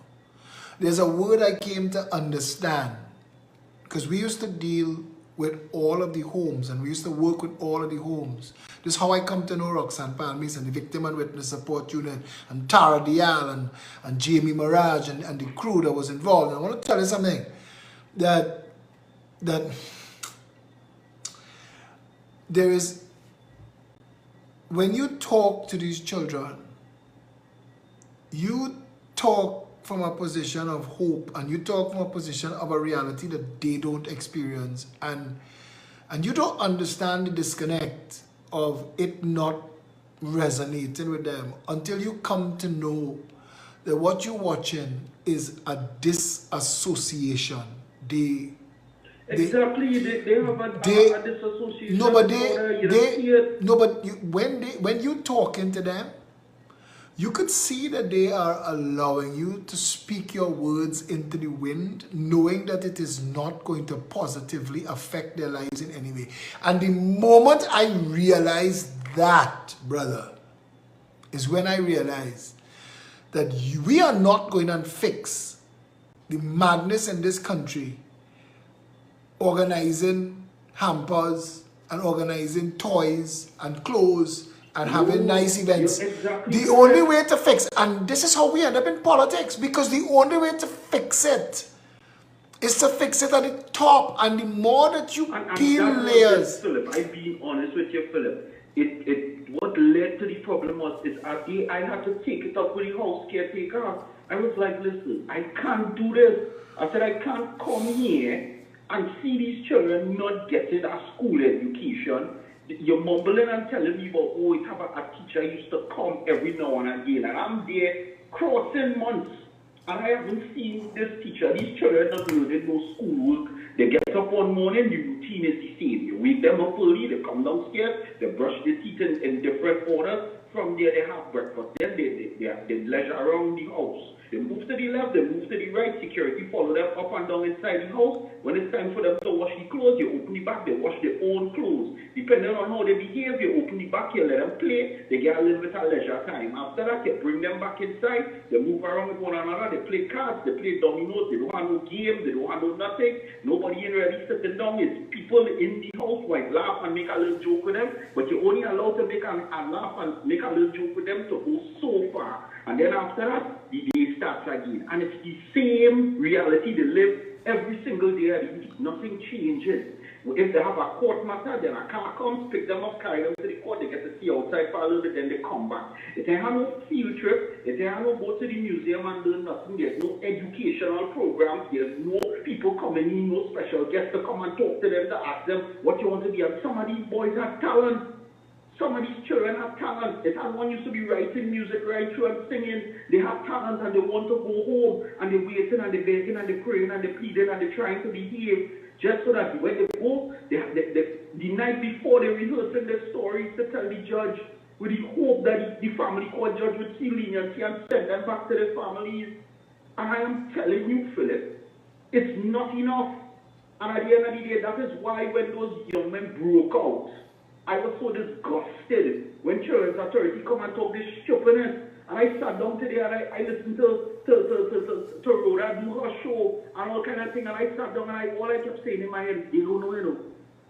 A: There's a word I came to understand, because we used to deal with all of the homes, and we used to work with all of the homes. This is how I come to know Roxanne Palmis and the Victim and Witness Support Unit, and Tara Dial, and Jamie Mirage, and the crew that was involved. And I want to tell you something, that there is, when you talk to these children, you talk from a position of hope, and you talk from a position of a reality that they don't experience, and you don't understand the disconnect of it not resonating with them until you come to know that what you're watching is a disassociation. They have a disassociation. No, but when you talking to them, you could see that they are allowing you to speak your words into the wind, knowing that it is not going to positively affect their lives in any way. And the moment I realized that, brother, is when I realized that we are not going to fix the madness in this country, organizing hampers and organizing toys and clothes and having nice events. Exactly the only way to fix, and this is how we end up in politics, because the only way to fix it is to fix it at the top, and the more that you peel layers.
H: Philip, I've been honest with you, Philip. What led to the problem was I had to take it up with the house caretaker. I was like, listen, I can't do this. I said, I can't come here and see these children not getting a school education. You're mumbling and telling me about, oh, it have a teacher used to come every now and again, and I'm there crossing months, and I haven't seen this teacher. These children not learning no schoolwork. They get up one morning, the routine is the same. You wake them up early, they come downstairs, they brush their teeth in different orders. From there, they have breakfast. Then they leisure around the house. They move to the left, they move to the right. Security follow them up and down inside the house. When it's time for them to wash the clothes, you open the back, they wash their own clothes. Depending on how they behave, you open the back, you let them play, they get a little bit of leisure time. After that, you bring them back inside, they move around with one another, they play cards, they play dominoes, they don't have no games, they don't have no nothing. Nobody ain't really sitting down. It's people in the house who might laugh and make a little joke with them, but you're only allowed to make a laugh and make a little joke with them to go so far. And then after that, the day starts again. And it's the same reality they live every single day of the week. Nothing changes. If they have a court matter, then a car comes, pick them up, carry them to the court, they get to see outside for a little bit, then they come back. If they have no field trip, if they have no go to the museum and learn nothing, there's no educational programs, there's no people coming in, no special guests to come and talk to them, to ask them what you want to be. And some of these boys have talent. Some of these children have talent. If one used to be writing music right through and singing, they have talent and they want to go home, and they're waiting and they're begging and they're praying and they're pleading and they're trying to behave, just so that when they go, the night before they're rehearsing their stories to tell the judge, with the hope that the family court judge would see leniency and send them back to their families. And I am telling you, Philip, it's not enough. And at the end of the day, that is why when those young men broke out, I was so disgusted when Children's Authority come and talk this stupidness. And I sat down today and I listened to Rhoda do her show and all kind of thing. And I sat down and all I kept saying in my head, they don't know, you know.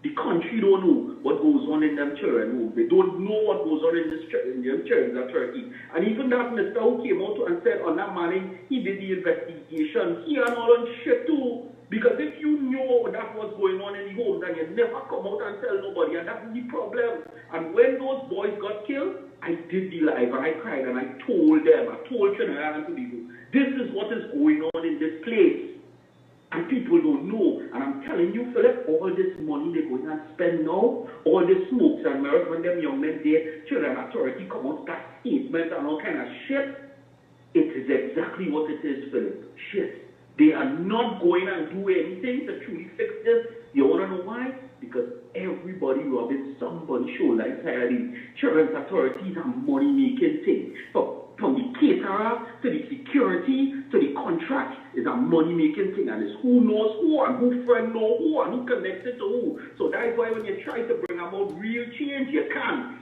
H: The country don't know what goes on in them children. They don't know what goes on in them Children's Authority. And even that Mr. who came out and said on that morning, he did the investigation. He and all on shit too. Because if you knew that was going on in the home, then you never come out and tell nobody, and that's the problem. And when those boys got killed, I did the live, and I cried, and I told them, I told Trinidad and Tobago, this is what is going on in this place. And people don't know. And I'm telling you, Philip, all this money they're going and spend now, all this smokes and mirrors, when them young men there, Children's Authority come out, that statement and all kind of shit, it is exactly what it is, Philip. Shit. They are not going and do anything to truly fix this. You want to know why? Because everybody rubbing somebody's shoulder entirely. Children's Authority is a money-making thing. From the caterer to the security to the contract is a money-making thing. And it's who knows who and who friend know who and who connected to who. So that's why when you try to bring about real change, you can't.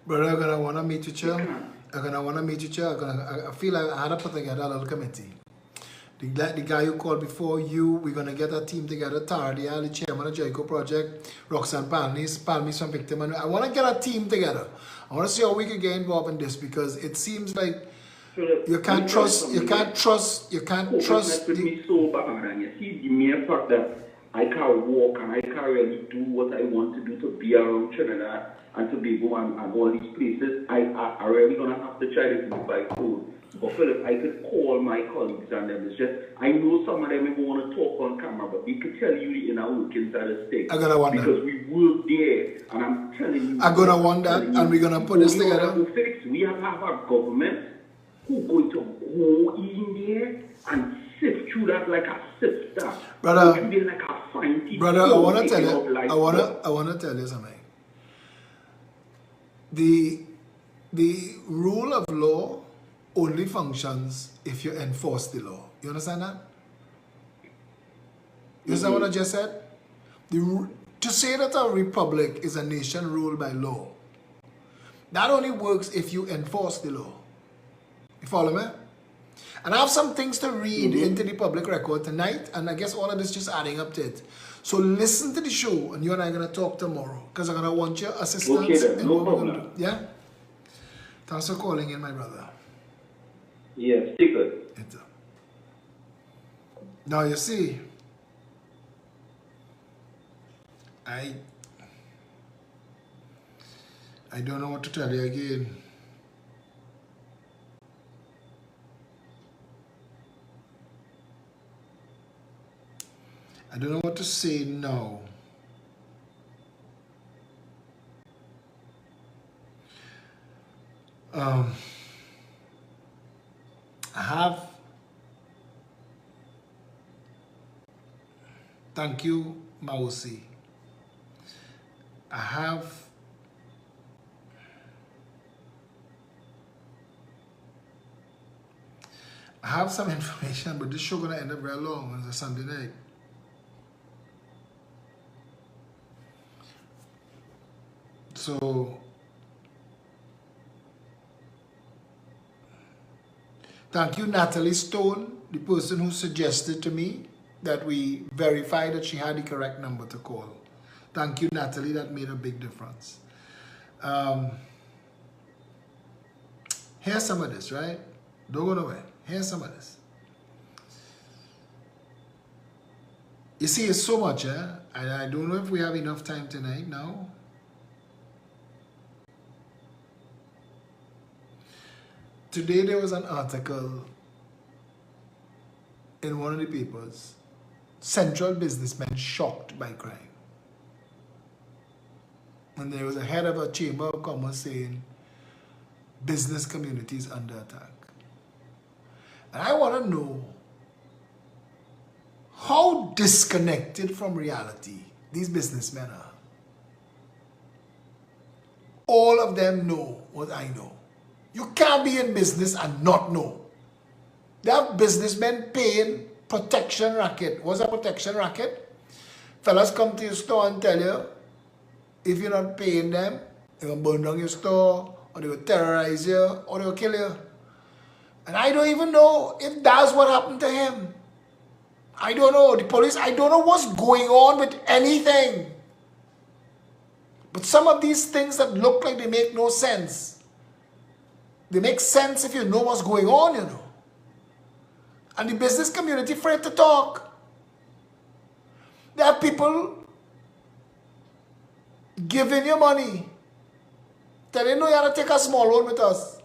A: Brother, I'm going to want to meet you, Chair. I feel like I had to put together a little committee. The guy who called before you, we're going to get a team together. Tardia, the chairman of Jericho Project, Roxanne Palmis from Victim. I want to get a team together. I want to see how we can get involved in this, because it seems like you can't trust.
H: With me so bad, and you see the mere fact that I can't walk and I can't really do what I want to do to be around Trinidad and Tobago and all these places. I really gonna have to try to do by phone. But Philip, I could call my colleagues and them. It's just, I know some of them even want to talk on camera, but they could tell you the inner workings of the state.
A: I'm gonna want
H: because we work there, and I'm telling you.
A: I'm gonna want that, and we're gonna put this together.
H: We have a government who going to go in there and sift through that like a sifter.
A: Brother,
H: like a fine teeth.
A: brother, I wanna tell you. I wanna tell you something. The rule of law only functions if you enforce the law. You understand that? You understand what I just said? To say that a republic is a nation ruled by law, that only works if you enforce the law. You follow me? And I have some things to read into the public record tonight, and I guess all of this just adding up to it. So listen to the show, and you and I are going to talk tomorrow, because I'm going to want your assistance.
H: Okay, then. No problem.
A: Yeah? Thanks for calling in, my brother.
H: Yes, take it.
A: Now you see, I don't know what to tell you again. I don't know what to say now. Thank you, Mausi. I have some information, but this show gonna end up very long on the Sunday night. So thank you, Natalie Stone, the person who suggested to me that we verify that she had the correct number to call. Thank you, Natalie. That made a big difference. Here's some of this, right? Don't go nowhere. Here's some of this. You see, it's so much, and I don't know if we have enough time tonight now. Today there was an article in one of the papers, Central Businessmen Shocked by Crime. And there was a head of a Chamber of Commerce saying, business communities under attack. And I want to know how disconnected from reality these businessmen are. All of them know what I know. You can't be in business and not know. They have businessmen paying protection racket. What's a protection racket? Fellas come to your store and tell you, if you're not paying them, they're going to burn down your store, or they will terrorize you, or they will kill you. And I don't even know if that's what happened to him. I don't know. The police, I don't know what's going on with anything. But some of these things that look like they make no sense, they make sense if you know what's going on, you know. And the business community afraid to talk. There are people giving you money, telling you, no, you have to take a small loan with us,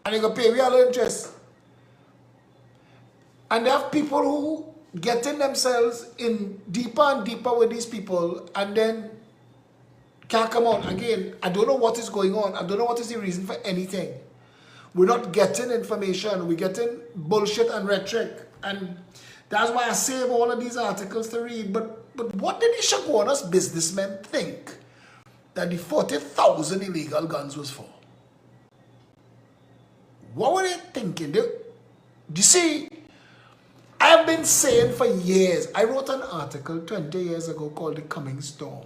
A: and you can pay me all interest. And there are people who getting themselves in deeper and deeper with these people, and then can't come out. Again, I don't know what is going on. I don't know what is the reason for anything. We're not getting information. We're getting bullshit and rhetoric. And that's why I save all of these articles to read. But what did the Shaguanas businessmen think that the 40,000 illegal guns was for? What were they thinking? You see, I've been saying for years, I wrote an article 20 years ago called The Coming Storm.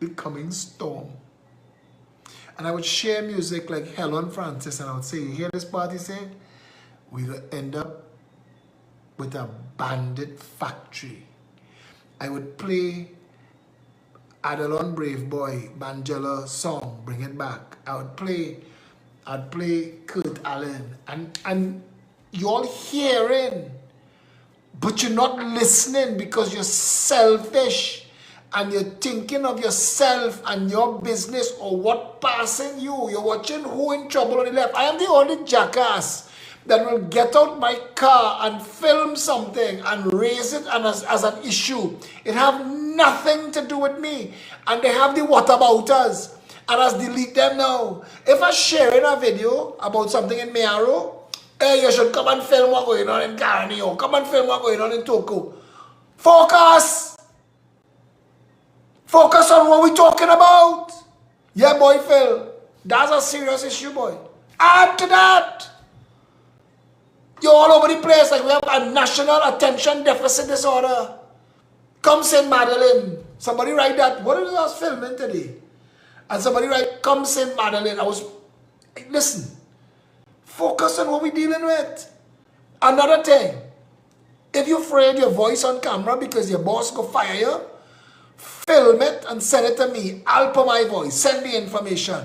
A: The Coming Storm. And I would share music like Helen Francis, and I would say, you hear this party say? We're going to end up with a bandit factory. I would play Adelon Brave Boy, Bangela song, Bring It Back. I'd play Kurt Allen, and you're all hearing, but you're not listening because you're selfish and you're thinking of yourself and your business or what passing you. You're watching Who in Trouble on the left. I am the only jackass that will get out my car and film something and raise it as an issue. It have nothing to do with me. And they have the whatabouters. And I delete them now. If I share in a video about something in Mearo, hey, you should come and film what's going on in Caranio. Come and film what's going on in Toko. Focus! Focus on what we're talking about. Yeah, boy, Phil. That's a serious issue, boy. Add to that. You're all over the place like we have a national attention deficit disorder. Come St. Madeline. Somebody write that. What did I was filming today? And somebody write, come St. Madeline. Listen. Focus on what we're dealing with. Another thing. If you're afraid your voice on camera because your boss go fire you, film it and send it to me. I'll put my voice. Send the information.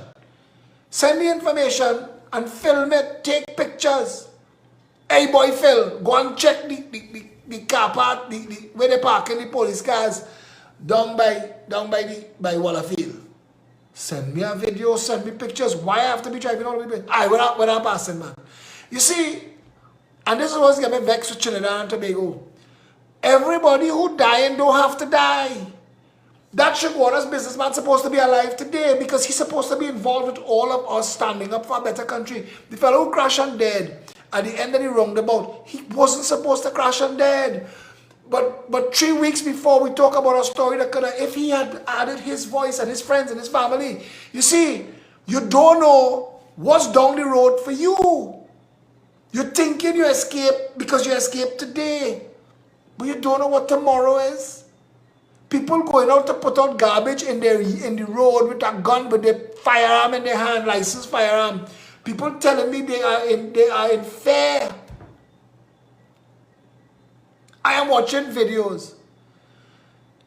A: Send the information and film it. Take pictures. Hey boy Phil, go and check the car park, where they parking the police cars down by Wallafield. Send me a video, send me pictures. Why I have to be driving all the way? When I'm passing, man. You see, and this is what's getting me vexed with Trinidad and Tobago. Everybody who dying don't have to die. That Shigwana's businessman supposed to be alive today because he's supposed to be involved with all of us standing up for a better country. The fellow who crashed and dead at the end of the roundabout, he wasn't supposed to crash and dead. But 3 weeks before we talk about a story that could have, if he had added his voice and his friends and his family, you see, you don't know what's down the road for you. You're thinking you escape because you escaped today, but you don't know what tomorrow is. People going out to put out garbage in the road with a gun with their firearm in their hand, licensed firearm. People telling me they are in fear. I am watching videos.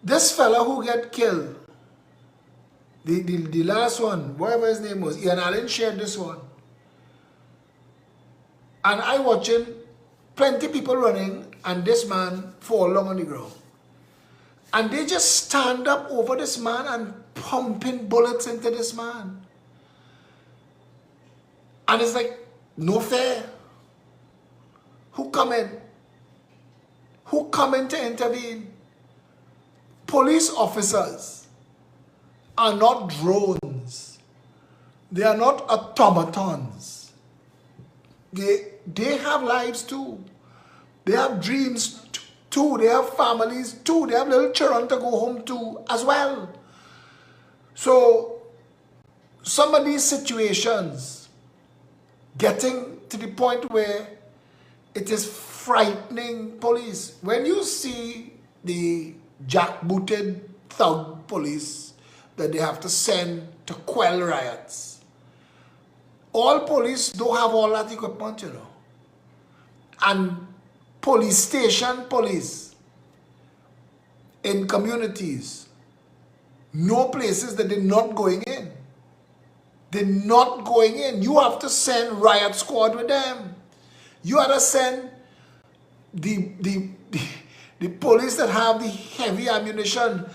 A: This fella who get killed, the last one, whatever his name was, Ian Allen shared this one. And I watching plenty people running and this man fall along on the ground. And they just stand up over this man and pumping bullets into this man. And it's like, no fair. Who come in? Who come in to intervene? Police officers are not drones. They are not automatons. They have lives too. They have dreams too. They have families too. They have little children to go home to as well. So some of these situations getting to the point where it is frightening police. When you see the jackbooted thug police that they have to send to quell riots, all police don't have all that equipment, you know. And police station police in communities, no places that they're not going in. They're not going in. You have to send riot squad with them. You have to send the police that have the heavy ammunition,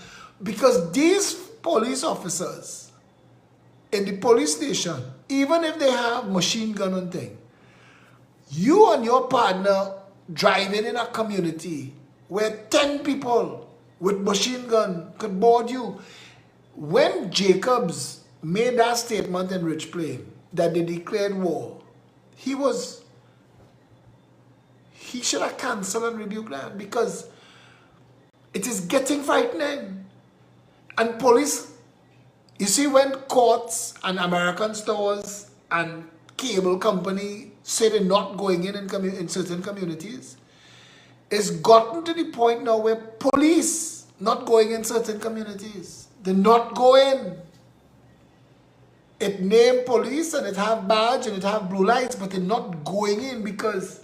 A: because these police officers in the police station, even if they have machine gun and thing, you and your partner driving in a community where 10 people with machine gun could board you. When Jacobs made that statement in Rich Plain that they declared war, he should have cancelled and rebuked that, because it is getting frightening. And police, you see, when courts and American stores and cable company say they're not going in certain communities, it's gotten to the point now where police not going in certain communities. They're not going. It named police and it have badge and it have blue lights, but they're not going in because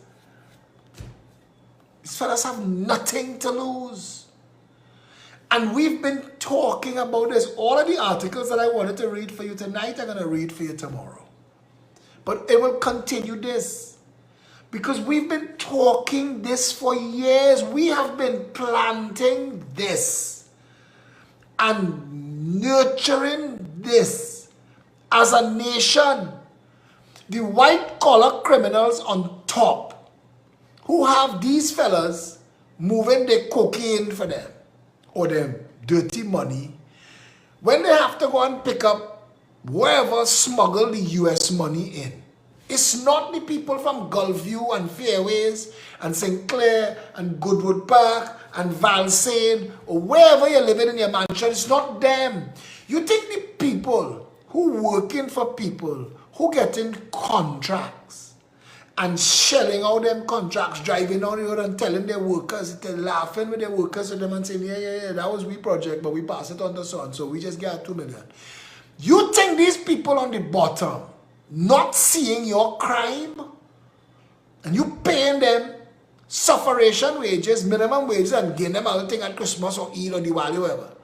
A: These fellas have nothing to lose. And we've been talking about this. All of the articles that I wanted to read for you tonight, I'm going to read for you tomorrow. But it will continue this. Because we've been talking this for years. We have been planting this and nurturing this as a nation. The white-collar criminals on top who have these fellas moving their cocaine for them or their dirty money, when they have to go and pick up wherever smuggle the US money in. It's not the people from Gulfview and Fairways and St. Clair and Goodwood Park and Valsane or wherever you're living in your mansion. It's not them. You think the people who working for people who getting contracts and shelling out them contracts, driving on the road and telling their workers, they're laughing with their workers with them and saying, yeah, that was we project, but we pass it on to son, so we just get 2 million. You think these people on the bottom not seeing your crime and you paying them sufferation wages, minimum wages, and getting them everything at Christmas or Eid or Diwali or whatever,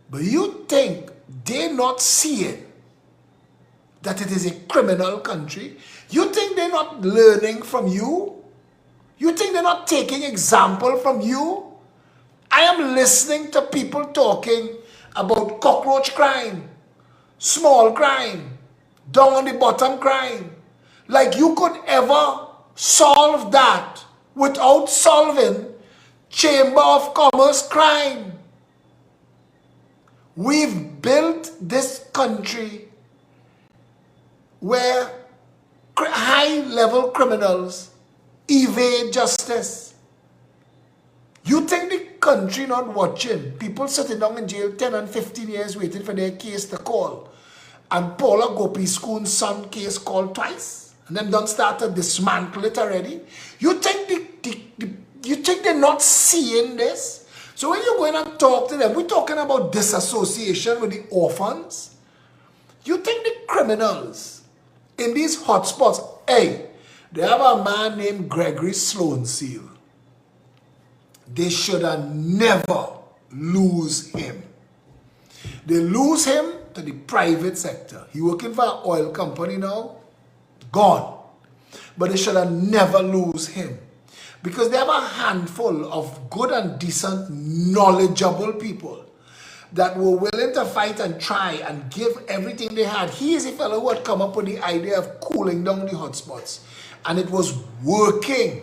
A: but you think they're not seeing that it is a criminal country? You think they're not learning from you? You think they're not taking example from you? I am listening to people talking about cockroach crime, small crime, down on the bottom crime. Like you could ever solve that without solving Chamber of Commerce crime. We've built this country where high-level criminals evade justice. You think the country not watching? People sitting down in jail 10 and 15 years waiting for their case to call. And Paula Gopiskun's son case called twice. And them done start to dismantle it already. You think you think they're not seeing this? So when you go in and talk to them, we're talking about disassociation with the orphans. You think the criminals in these hotspots, hey, they have a man named Gregory Sloan-Seal. They should have never lose him. They lose him to the private sector. He working for an oil company now, gone. But they should have never lose him. Because they have a handful of good and decent, knowledgeable people that were willing to fight and try and give everything they had. He is a fellow who had come up with the idea of cooling down the hotspots. And it was working.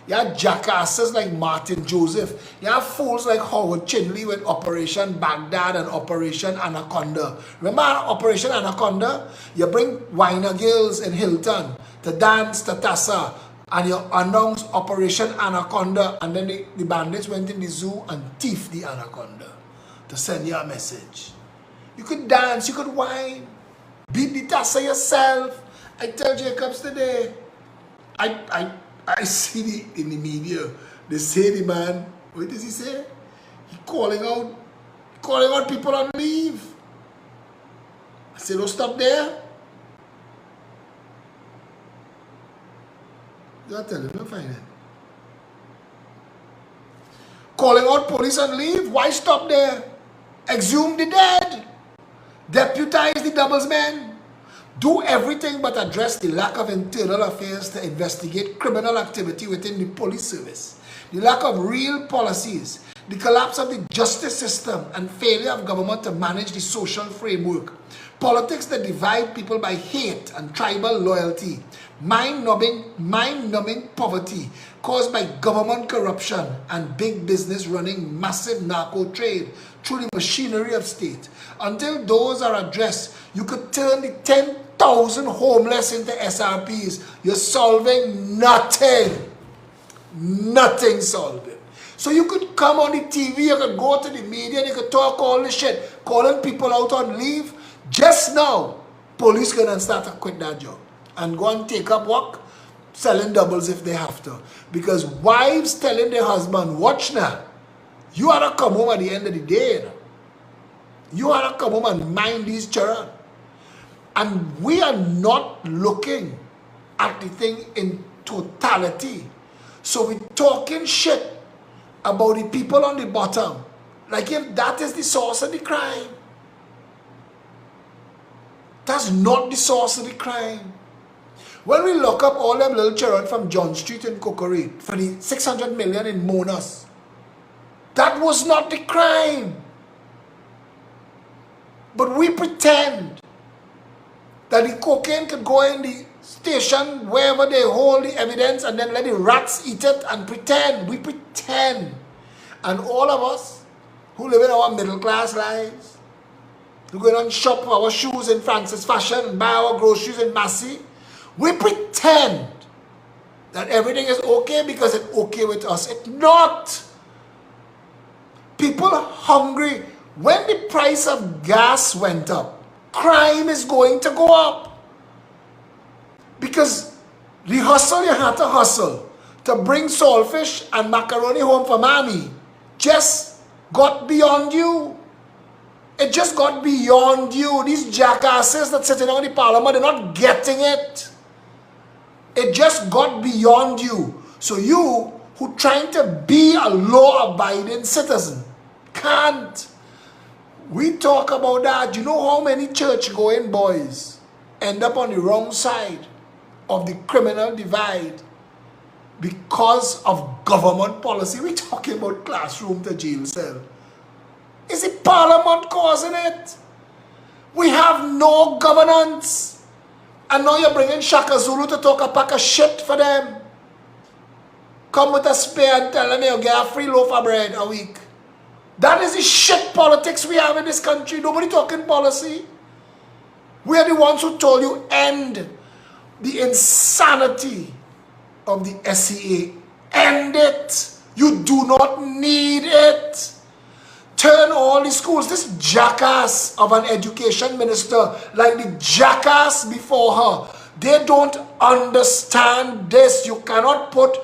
A: You had jackasses like Martin Joseph. You have fools like Howard Chinley with Operation Baghdad and Operation Anaconda. Remember Operation Anaconda? You bring Winer girls in Hilton to dance to Tassa. And you announce Operation Anaconda. And then the bandits went in the zoo and thief the anaconda to send you a message. You could dance, you could whine. Beat the Tassa yourself. I tell Jacobs today, I see in the media, they say the man, what does he say? He calling out people on leave. I say, don't stop there. Don't tell him, don't find it. Calling out police on leave, why stop there? Exhume the dead. Deputize the doubles men. Do everything but address the lack of internal affairs to investigate criminal activity within the police service, the lack of real policies, the collapse of the justice system, and failure of government to manage the social framework, politics that divide people by hate and tribal loyalty, mind-numbing poverty caused by government corruption and big business running massive narco trade through the machinery of state. Until those are addressed, you could turn the 10,000 homeless into SRPs. You're solving nothing. Nothing solving. So you could come on the TV, you could go to the media, and you could talk all this shit, calling people out on leave. Just now, police gonna start to quit that job and go and take up work, selling doubles if they have to. Because wives telling their husband, watch now, you ought to come home at the end of the day. You know? You ought to come home and mind these children. And we are not looking at the thing in totality. So we're talking shit about the people on the bottom, like if that is the source of the crime. That's not the source of the crime. When we lock up all them little children from John Street in Cocorate for the 600 million in bonus, that was not the crime. But we pretend that the cocaine could go in the station wherever they hold the evidence and then let the rats eat it and pretend. We pretend. And all of us who live in our middle class lives, who go and shop for our shoes in Francis Fashion and buy our groceries in Massey, we pretend that everything is okay because it's okay with us. It's not. People are hungry. When the price of gas went up, crime is going to go up. Because the hustle you had to hustle to bring saltfish and macaroni home for mommy just got beyond you. It just got beyond you. These jackasses that sitting on the parliament, they're not getting it. It just got beyond you. So you, who trying to be a law-abiding citizen, can't. We talk about that. You know how many church-going boys end up on the wrong side of the criminal divide because of government policy? We're talking about classroom to jail cell. Is it Parliament causing it? We have no governance. And now you're bringing Shaka Zulu to talk a pack of shit for them. Come with a spear and tell them you'll get a free loaf of bread a week. That is the shit politics we have in this country. Nobody talking policy. We are the ones who told you end the insanity of the SEA. End it. You do not need it. Turn all the schools. This jackass of an education minister, like the jackass before her, they don't understand this. You cannot put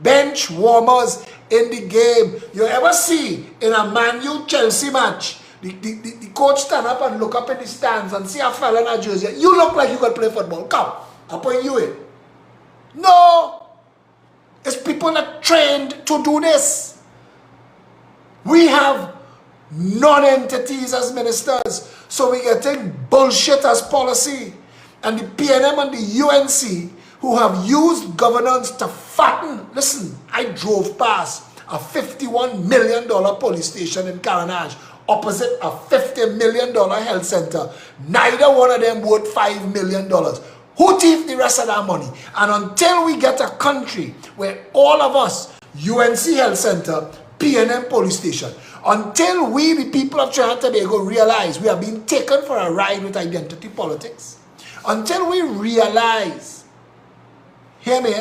A: bench warmers in the game. You ever see in a Man U Chelsea match, the coach stand up and look up in the stands and see a fella in a jersey. You look like you can play football. Come, I'll point you in. No. It's people that trained to do this. We have non-entities as ministers, so we getting bullshit as policy. And the PNM and the UNC, who have used governance to fatten. Listen, I drove past a $51 million police station in Caranage opposite a $50 million health center. Neither one of them worth $5 million. Who thieved the rest of that money? And until we get a country where all of us, UNC Health Center, PNM Police Station, until we, the people of Trinidad and Tobago, realize we are being taken for a ride with identity politics, until we realize, hear me,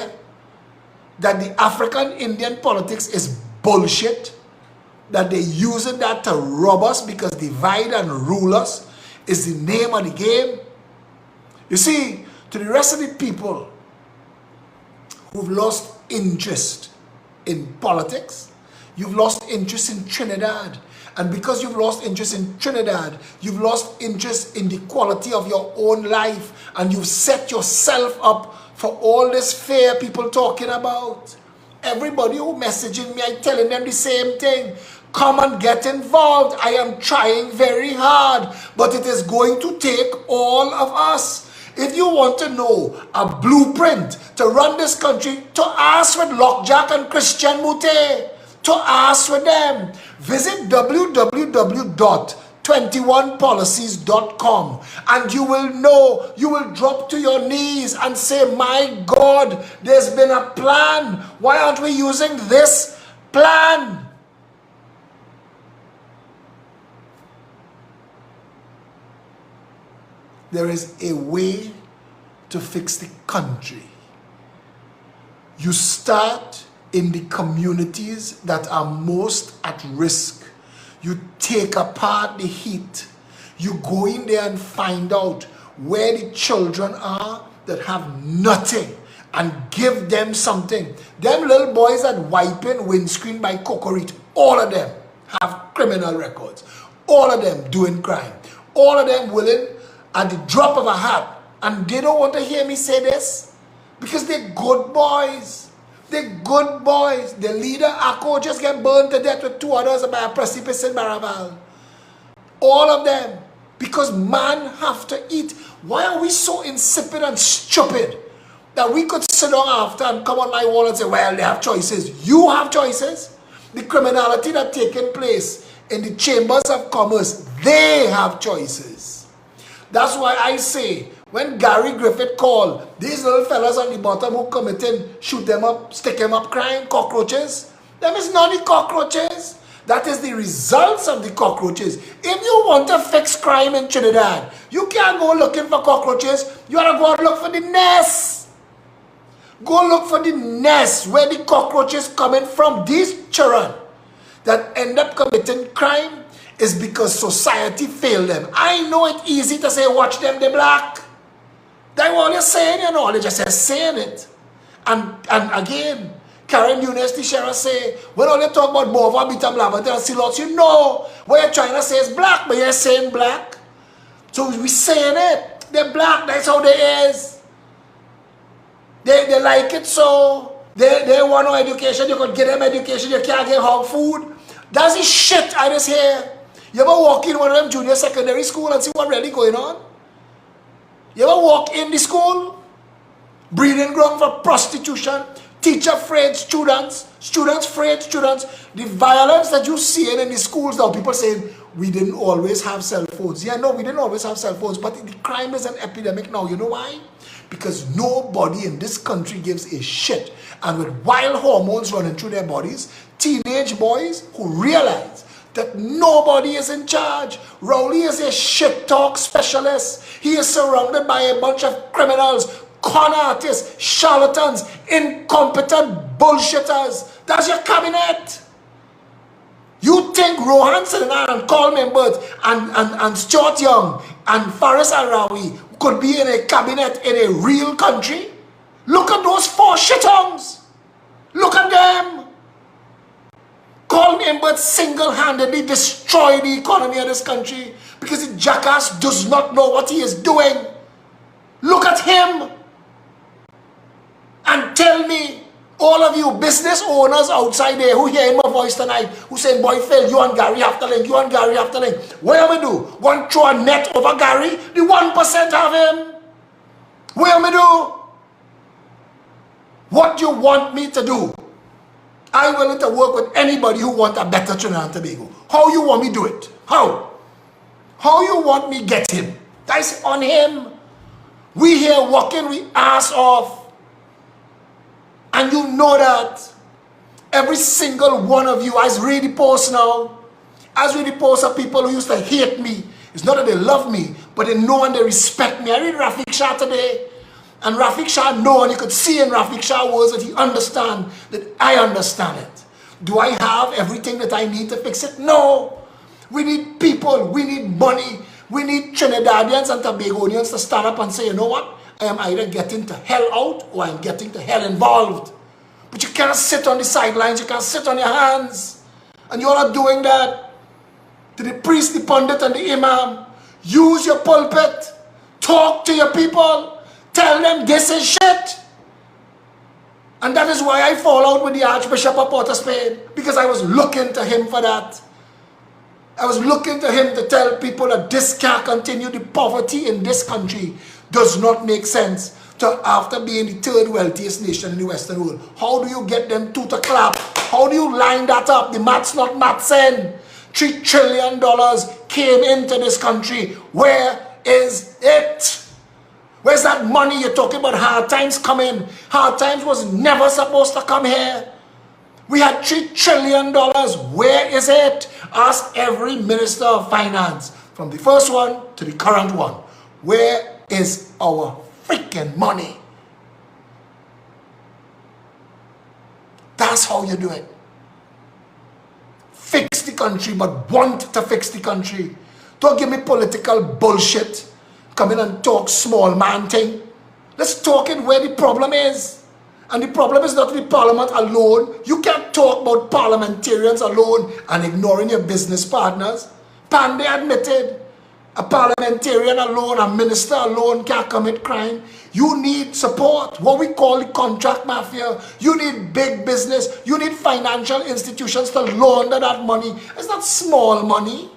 A: that the African Indian politics is bullshit, that they're using that to rob us because divide and rule us is the name of the game. You see, to the rest of the people who've lost interest in politics, you've lost interest in Trinidad. And because you've lost interest in Trinidad, you've lost interest in the quality of your own life. And you've set yourself up for all this fear people talking about. Everybody who messaging me, I'm telling them the same thing. Come and get involved. I am trying very hard. But it is going to take all of us. If you want to know a blueprint to run this country, to ask with Lockjack and Christian Mute. To ask with them, visit www.21policies.com and you will know, you will drop to your knees and say, my God, there's been a plan. Why aren't we using this plan? There is a way to fix the country. You start in the communities that are most at risk. You take apart the heat. You go in there and find out where the children are that have nothing and give them something. Them little boys that wiping windscreen by Cocorate, all of them have criminal records. All of them doing crime. All of them willing at the drop of a hat. And they don't want to hear me say this because they're good boys. The good boys, the leader, Akko, just get burned to death with 2 others by a precipice in Baraval. All of them. Because man have to eat. Why are we so insipid and stupid that we could sit down after and come on my wall and say, well, they have choices. You have choices. The criminality that taking place in the chambers of commerce, they have choices. That's why I say, when Gary Griffith called, these little fellas on the bottom who committing, shoot them up, stick them up crime, cockroaches, them is not the cockroaches. That is the results of the cockroaches. If you want to fix crime in Trinidad, you can't go looking for cockroaches. You ought to go and look for the nests. Go look for the nests where the cockroaches coming from. These children that end up committing crime is because society failed them. I know it's easy to say, watch them, they black. That's all you're saying, you know. They just say saying it. And again, Karen Eunice, the sheriff say, when all you talk about Bova, Bitam, Lavender, and Silots, you know what you're trying to say is black, but you're saying black. So we're saying it. They're black, that's how they is. They like it so. They want no education, you could get them education, you can't get home food. That's the shit I just hear. You ever walk in one of them junior secondary school and see what really going on? You ever walk in the school? Breeding ground for prostitution. Teacher afraid students. Students afraid students. The violence that you see in the schools now. People saying, we didn't always have cell phones. Yeah, no, we didn't always have cell phones. But the crime is an epidemic now. You know why? Because nobody in this country gives a shit. And with wild hormones running through their bodies, teenage boys who realize that nobody is in charge. Rowley is a shit talk specialist. He is surrounded by a bunch of criminals, con artists, charlatans, incompetent bullshitters. That's your cabinet. You think Rohan Sinaran and Coleman Bird and Stuart Young and Faris Arawi could be in a cabinet in a real country? Look at those 4 shittongs. Look at them. Coleman Bird single-handedly destroyed the economy of this country because the jackass does not know what he is doing. Look at him. And tell me, all of you business owners outside there who hearing my voice tonight, who saying, boy Phil, you and Gary have to link, you and Gary have to link. What am I do? Go and throw a net over Gary? The 1% have him. What am I do? What you want me to do? I'm willing to work with anybody who want a better Trinidad and Tobago. How you want me do it? How? How you want me get him? That's on him. We here working we ass off. And you know that. Every single one of you, I read the post now. I read the post of people who used to hate me. It's not that they love me, but they know and they respect me. I read Rafik Shah today. And Rafik Shah know, and you could see in Rafik Shah words that he understands that I understand it. Do I have everything that I need to fix it? No. We need people, we need money, we need Trinidadians and Tobagonians to stand up and say, you know what? I am either getting to hell out or I'm getting to hell involved. But you can't sit on the sidelines, you can't sit on your hands. And you're not doing that. To the priest, the pundit, and the imam, use your pulpit, talk to your people. Tell them this is shit. And that is why I fall out with the Archbishop of Port of Spain. Because I was looking to him for that. I was looking to him to tell people that this can't continue. The poverty in this country does not make sense. So after being the 3rd wealthiest nation in the Western world, how do you get them to clap? How do you line that up? The math's not mathsing. $3 trillion came into this country. Where is it? Where's that money? You're talking about hard times coming. Hard times was never supposed to come here. We had $3 trillion. Where is it? Ask every minister of finance, from the first one to the current one. Where is our freaking money? That's how you do it. Fix the country, but want to fix the country. Don't give me political bullshit. Come in and talk small man thing. Let's talk it where the problem is. And the problem is not the parliament alone. You can't talk about parliamentarians alone and ignoring your business partners. Pandey admitted. A parliamentarian alone, a minister alone can't commit crime. You need support, what we call the contract mafia. You need big business. You need financial institutions to launder that money. It's not small money.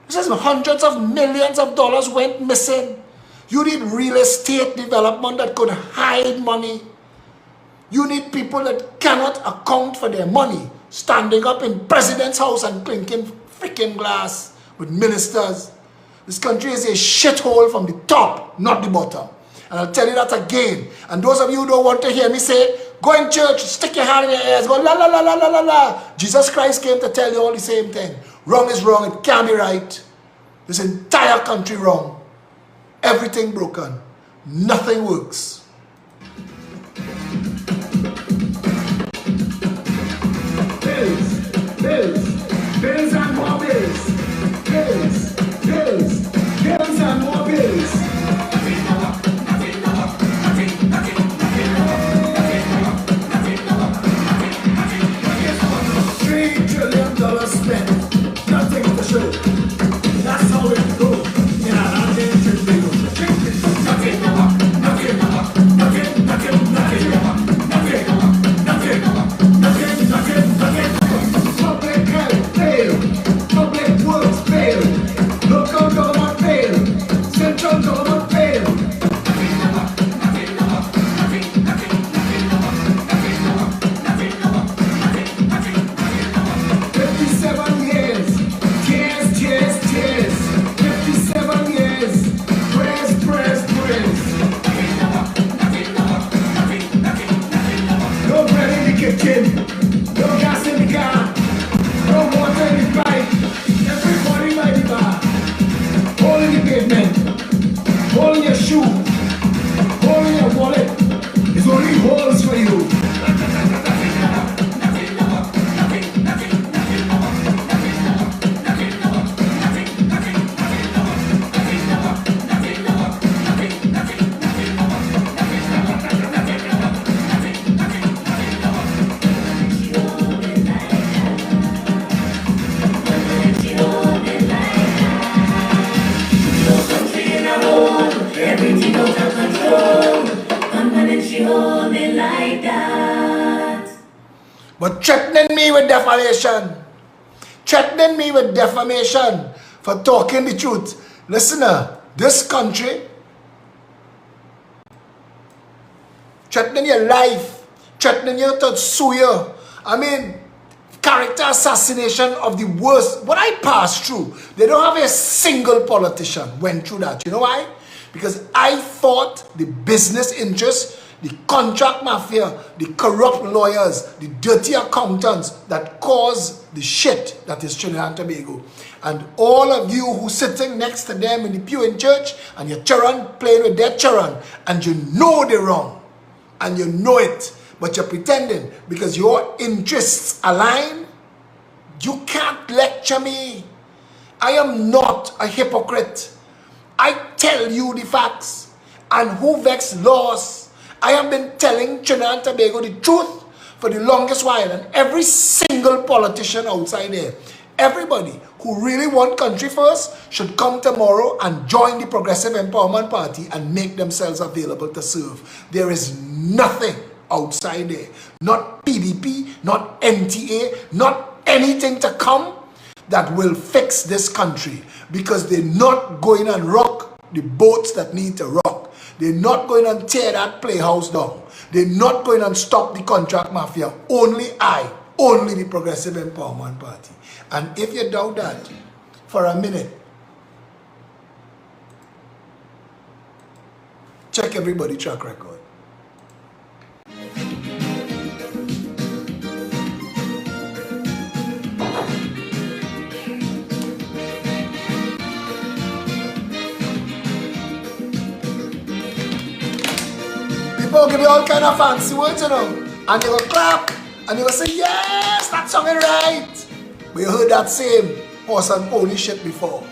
A: It's just hundreds of millions of dollars went missing. You need real estate development that could hide money. You need people that cannot account for their money, standing up in president's house and clinking freaking glass with ministers. This country is a shithole from the top, not the bottom. And I'll tell you that again. And those of you who don't want to hear me say, go in church, stick your hand in your ears, go la la la la la la la. Jesus Christ came to tell you all the same thing. Wrong is wrong, it can't be right. This entire country wrong. Everything broken. Nothing works. Bills, bills, bills and more bills. Bills, bills, bills and more bills. $3 trillion spent, nothing to show. That's how it goes. Public health failed, public works failed, local government failed, central government failed. 57 years, tears, tears, tears. 57 years, prayers, prayers, prayers. No bread in the kitchen, no gas in the car, no water in the pipe. Everybody by the bar, hole in the pavement, hole in your shoe, hole in your wallet. There's only holes for you.
I: Everything out of control. I'm gonna hold it like that.
A: But threatening me with defamation. Threatening me with defamation for talking the truth. Listener, this country, threatening your life, threatening you to sue you. I mean, character assassination of the worst. What I passed through, they don't have a single politician went through that. You know why? Because I fought the business interests, the contract mafia, the corrupt lawyers, the dirty accountants that cause the shit that is Trinidad and Tobago. And all of you who sitting next to them in the pew in church and your children playing with their children, and you know they're wrong, and you know it, but you're pretending because your interests align. You can't lecture me. I am not a hypocrite. I tell you the facts. And who vex laws? I have been telling Trinidad and Tobago the truth for the longest while. And every single politician outside there, everybody who really want country first should come tomorrow and join the Progressive Empowerment Party and make themselves available to serve. There is nothing outside there. Not PDP, not NTA, not anything to come that will fix this country, because they're not going and rock the boats that need to rock. They're not going and tear that playhouse down. They're not going and stop the contract mafia. Only the Progressive Empowerment Party. And if you doubt that for a minute, check everybody's track record. People give you all kind of fancy words, you know, and you will clap, and you will say, yes, that song is right. But you heard that same horse and pony shit before.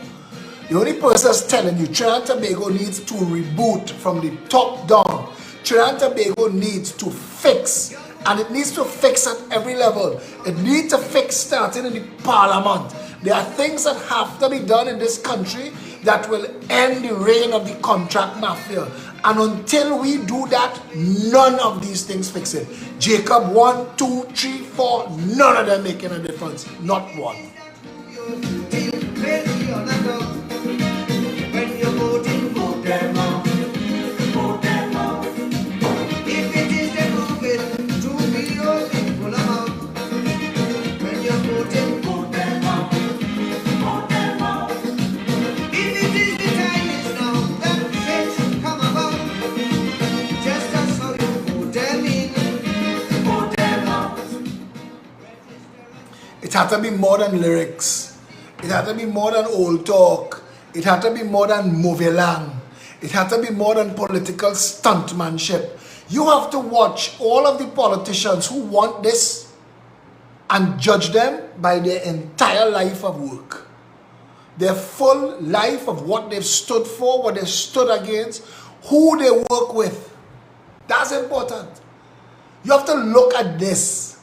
A: The only person that's telling you Trinidad and Tobago needs to reboot from the top down. Trinidad and Tobago needs to fix, and it needs to fix at every level. It needs to fix starting in the parliament. There are things that have to be done in this country that will end the reign of the contract mafia. And until we do that, none of these things fix it. Jacob 1, 2, 3, 4, none of them making a difference. Not one.
I: When you're voting, vote them out. Vote them out. If it is the movement to be your people about. When you're voting, vote them out. Vote them out. If it is the time is now that change come about. Just as how you vote them in, vote them out.
A: It had to be more than lyrics. It had to be more than old talk. It had to be more than movie lang. It had to be more than political stuntmanship. You have to watch all of the politicians who want this and judge them by their entire life of work. Their full life of what they've stood for, what they've stood against, who they work with. That's important. You have to look at this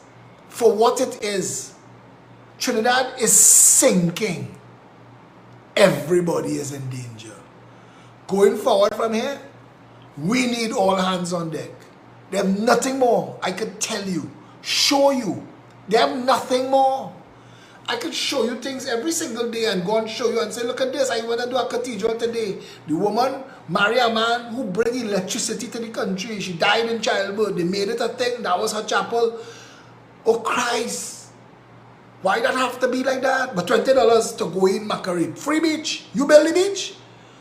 A: for what it is. Trinidad is sinking. Everybody is in danger. Going forward from here, we need all hands on deck. They have nothing more. I could tell you, show you. They have nothing more. I could show you things every single day and go and show you and say, look at this, I want to do a cathedral today. The woman married a man who brought electricity to the country. She died in childbirth. They made it a thing. That was her chapel. Oh, Christ. Why that have to be like that? But $20 to go in Macquarie. Free beach. You build the beach?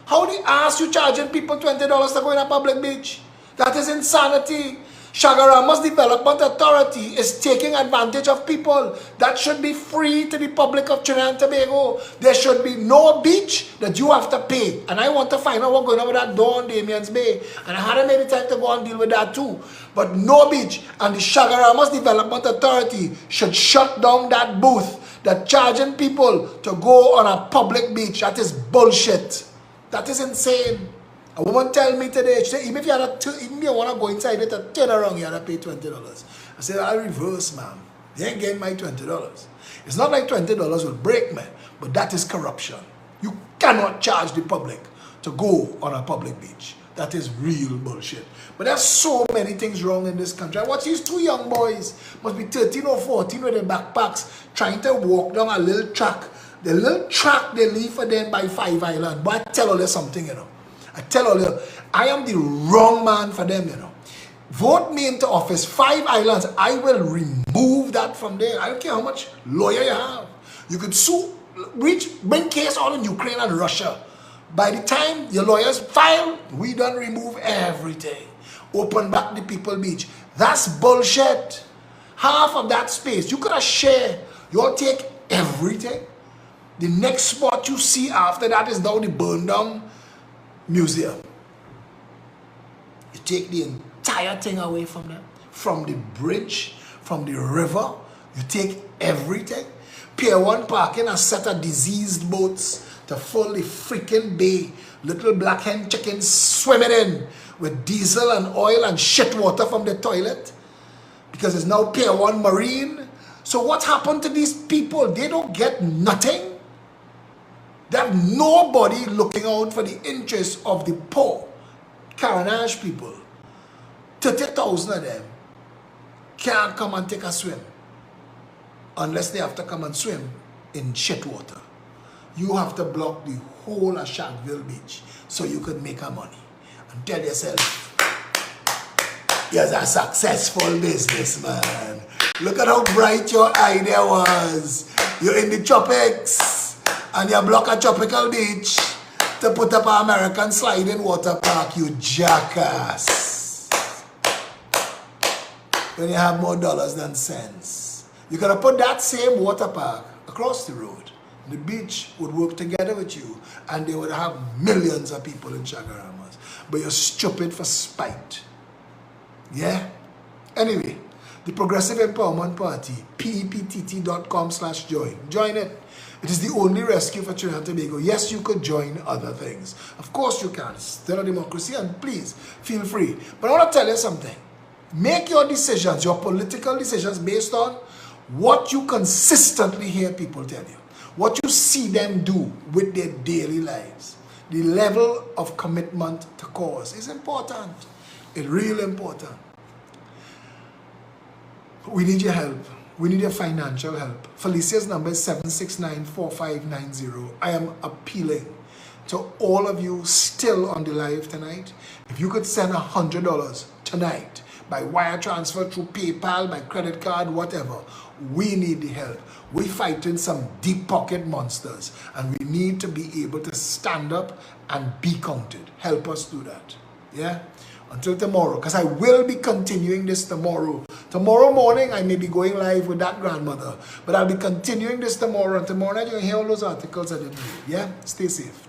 A: How the ass you charging people $20 to go in a public beach? That is insanity. Shagarama's Development Authority is taking advantage of people. That should be free to the public of Trinidad and Tobago. There should be no beach that you have to pay. And I want to find out what's going on with that door on Damien's Bay. And I hadn't made the time to go and deal with that too. But no beach. And the Shagarama's Development Authority should shut down that booth that charging people to go on a public beach. That is bullshit. That is insane. A woman tell me today, she said, even if you want to go inside it and turn around, you have to pay $20. I said, I'll reverse, ma'am. You ain't getting my $20. It's not like $20 will break me, but that is corruption. You cannot charge the public to go on a public beach. That is real bullshit. But there's so many things wrong in this country. I watch these two young boys, must be 13 or 14 with their backpacks, trying to walk down a little track. The little track they leave for them by 5 Island. But I tell you something, you know. I tell you, I am the wrong man for them, you know. Vote me into office, 5 Islands, I will remove that from there. I don't care how much lawyer you have. You could sue, bring case all in Ukraine and Russia. By the time your lawyers file, we done remove everything. Open back the People Beach. That's bullshit. Half of that space, you could have shared. You all take everything. The next spot you see after that is now the burned down museum. You take the entire thing away from them, from the bridge, from the river. You take everything. Pier 1 parking a set of diseased boats to fill the freaking bay. Little black hen chickens swimming in with diesel and oil and shit water from the toilet because it's now Pier 1 Marine. So what happened to these people? They don't get nothing. They have nobody looking out for the interests of the poor, Caranage people. 30,000 of them can't come and take a swim unless they have to come and swim in shit water. You have to block the whole of Shanksville Beach so you can make a money. And tell yourself, you're a successful businessman. Look at how bright your idea was. You're in the tropics. And you block a tropical beach to put up an American sliding water park, you jackass. When you have more dollars than cents. You could have put that same water park across the road. The beach would work together with you and they would have millions of people in Chagaramas. But you're stupid for spite. Yeah? Anyway, the Progressive Empowerment Party, peptt.com/join. Join it. It is the only rescue for Trinidad and Tobago. Yes, you could join other things. Of course you can. It's still a democracy and please feel free. But I want to tell you something. Make your decisions, your political decisions based on what you consistently hear people tell you. What you see them do with their daily lives. the level of commitment to cause is important. It's really important. We need your help. We need your financial help. Felicia's number is 769-4590. I am appealing to all of you still on the live tonight. If you could send $100 tonight by wire transfer, through PayPal, by credit card, whatever, we need the help. We're fighting some deep pocket monsters, and we need to be able to stand up and be counted. Help us do that. Yeah? Until tomorrow, because I will be continuing this tomorrow. Tomorrow morning, I may be going live with that grandmother, but I'll be continuing this tomorrow, and tomorrow night you'll hear all those articles that you need. Yeah? Stay safe.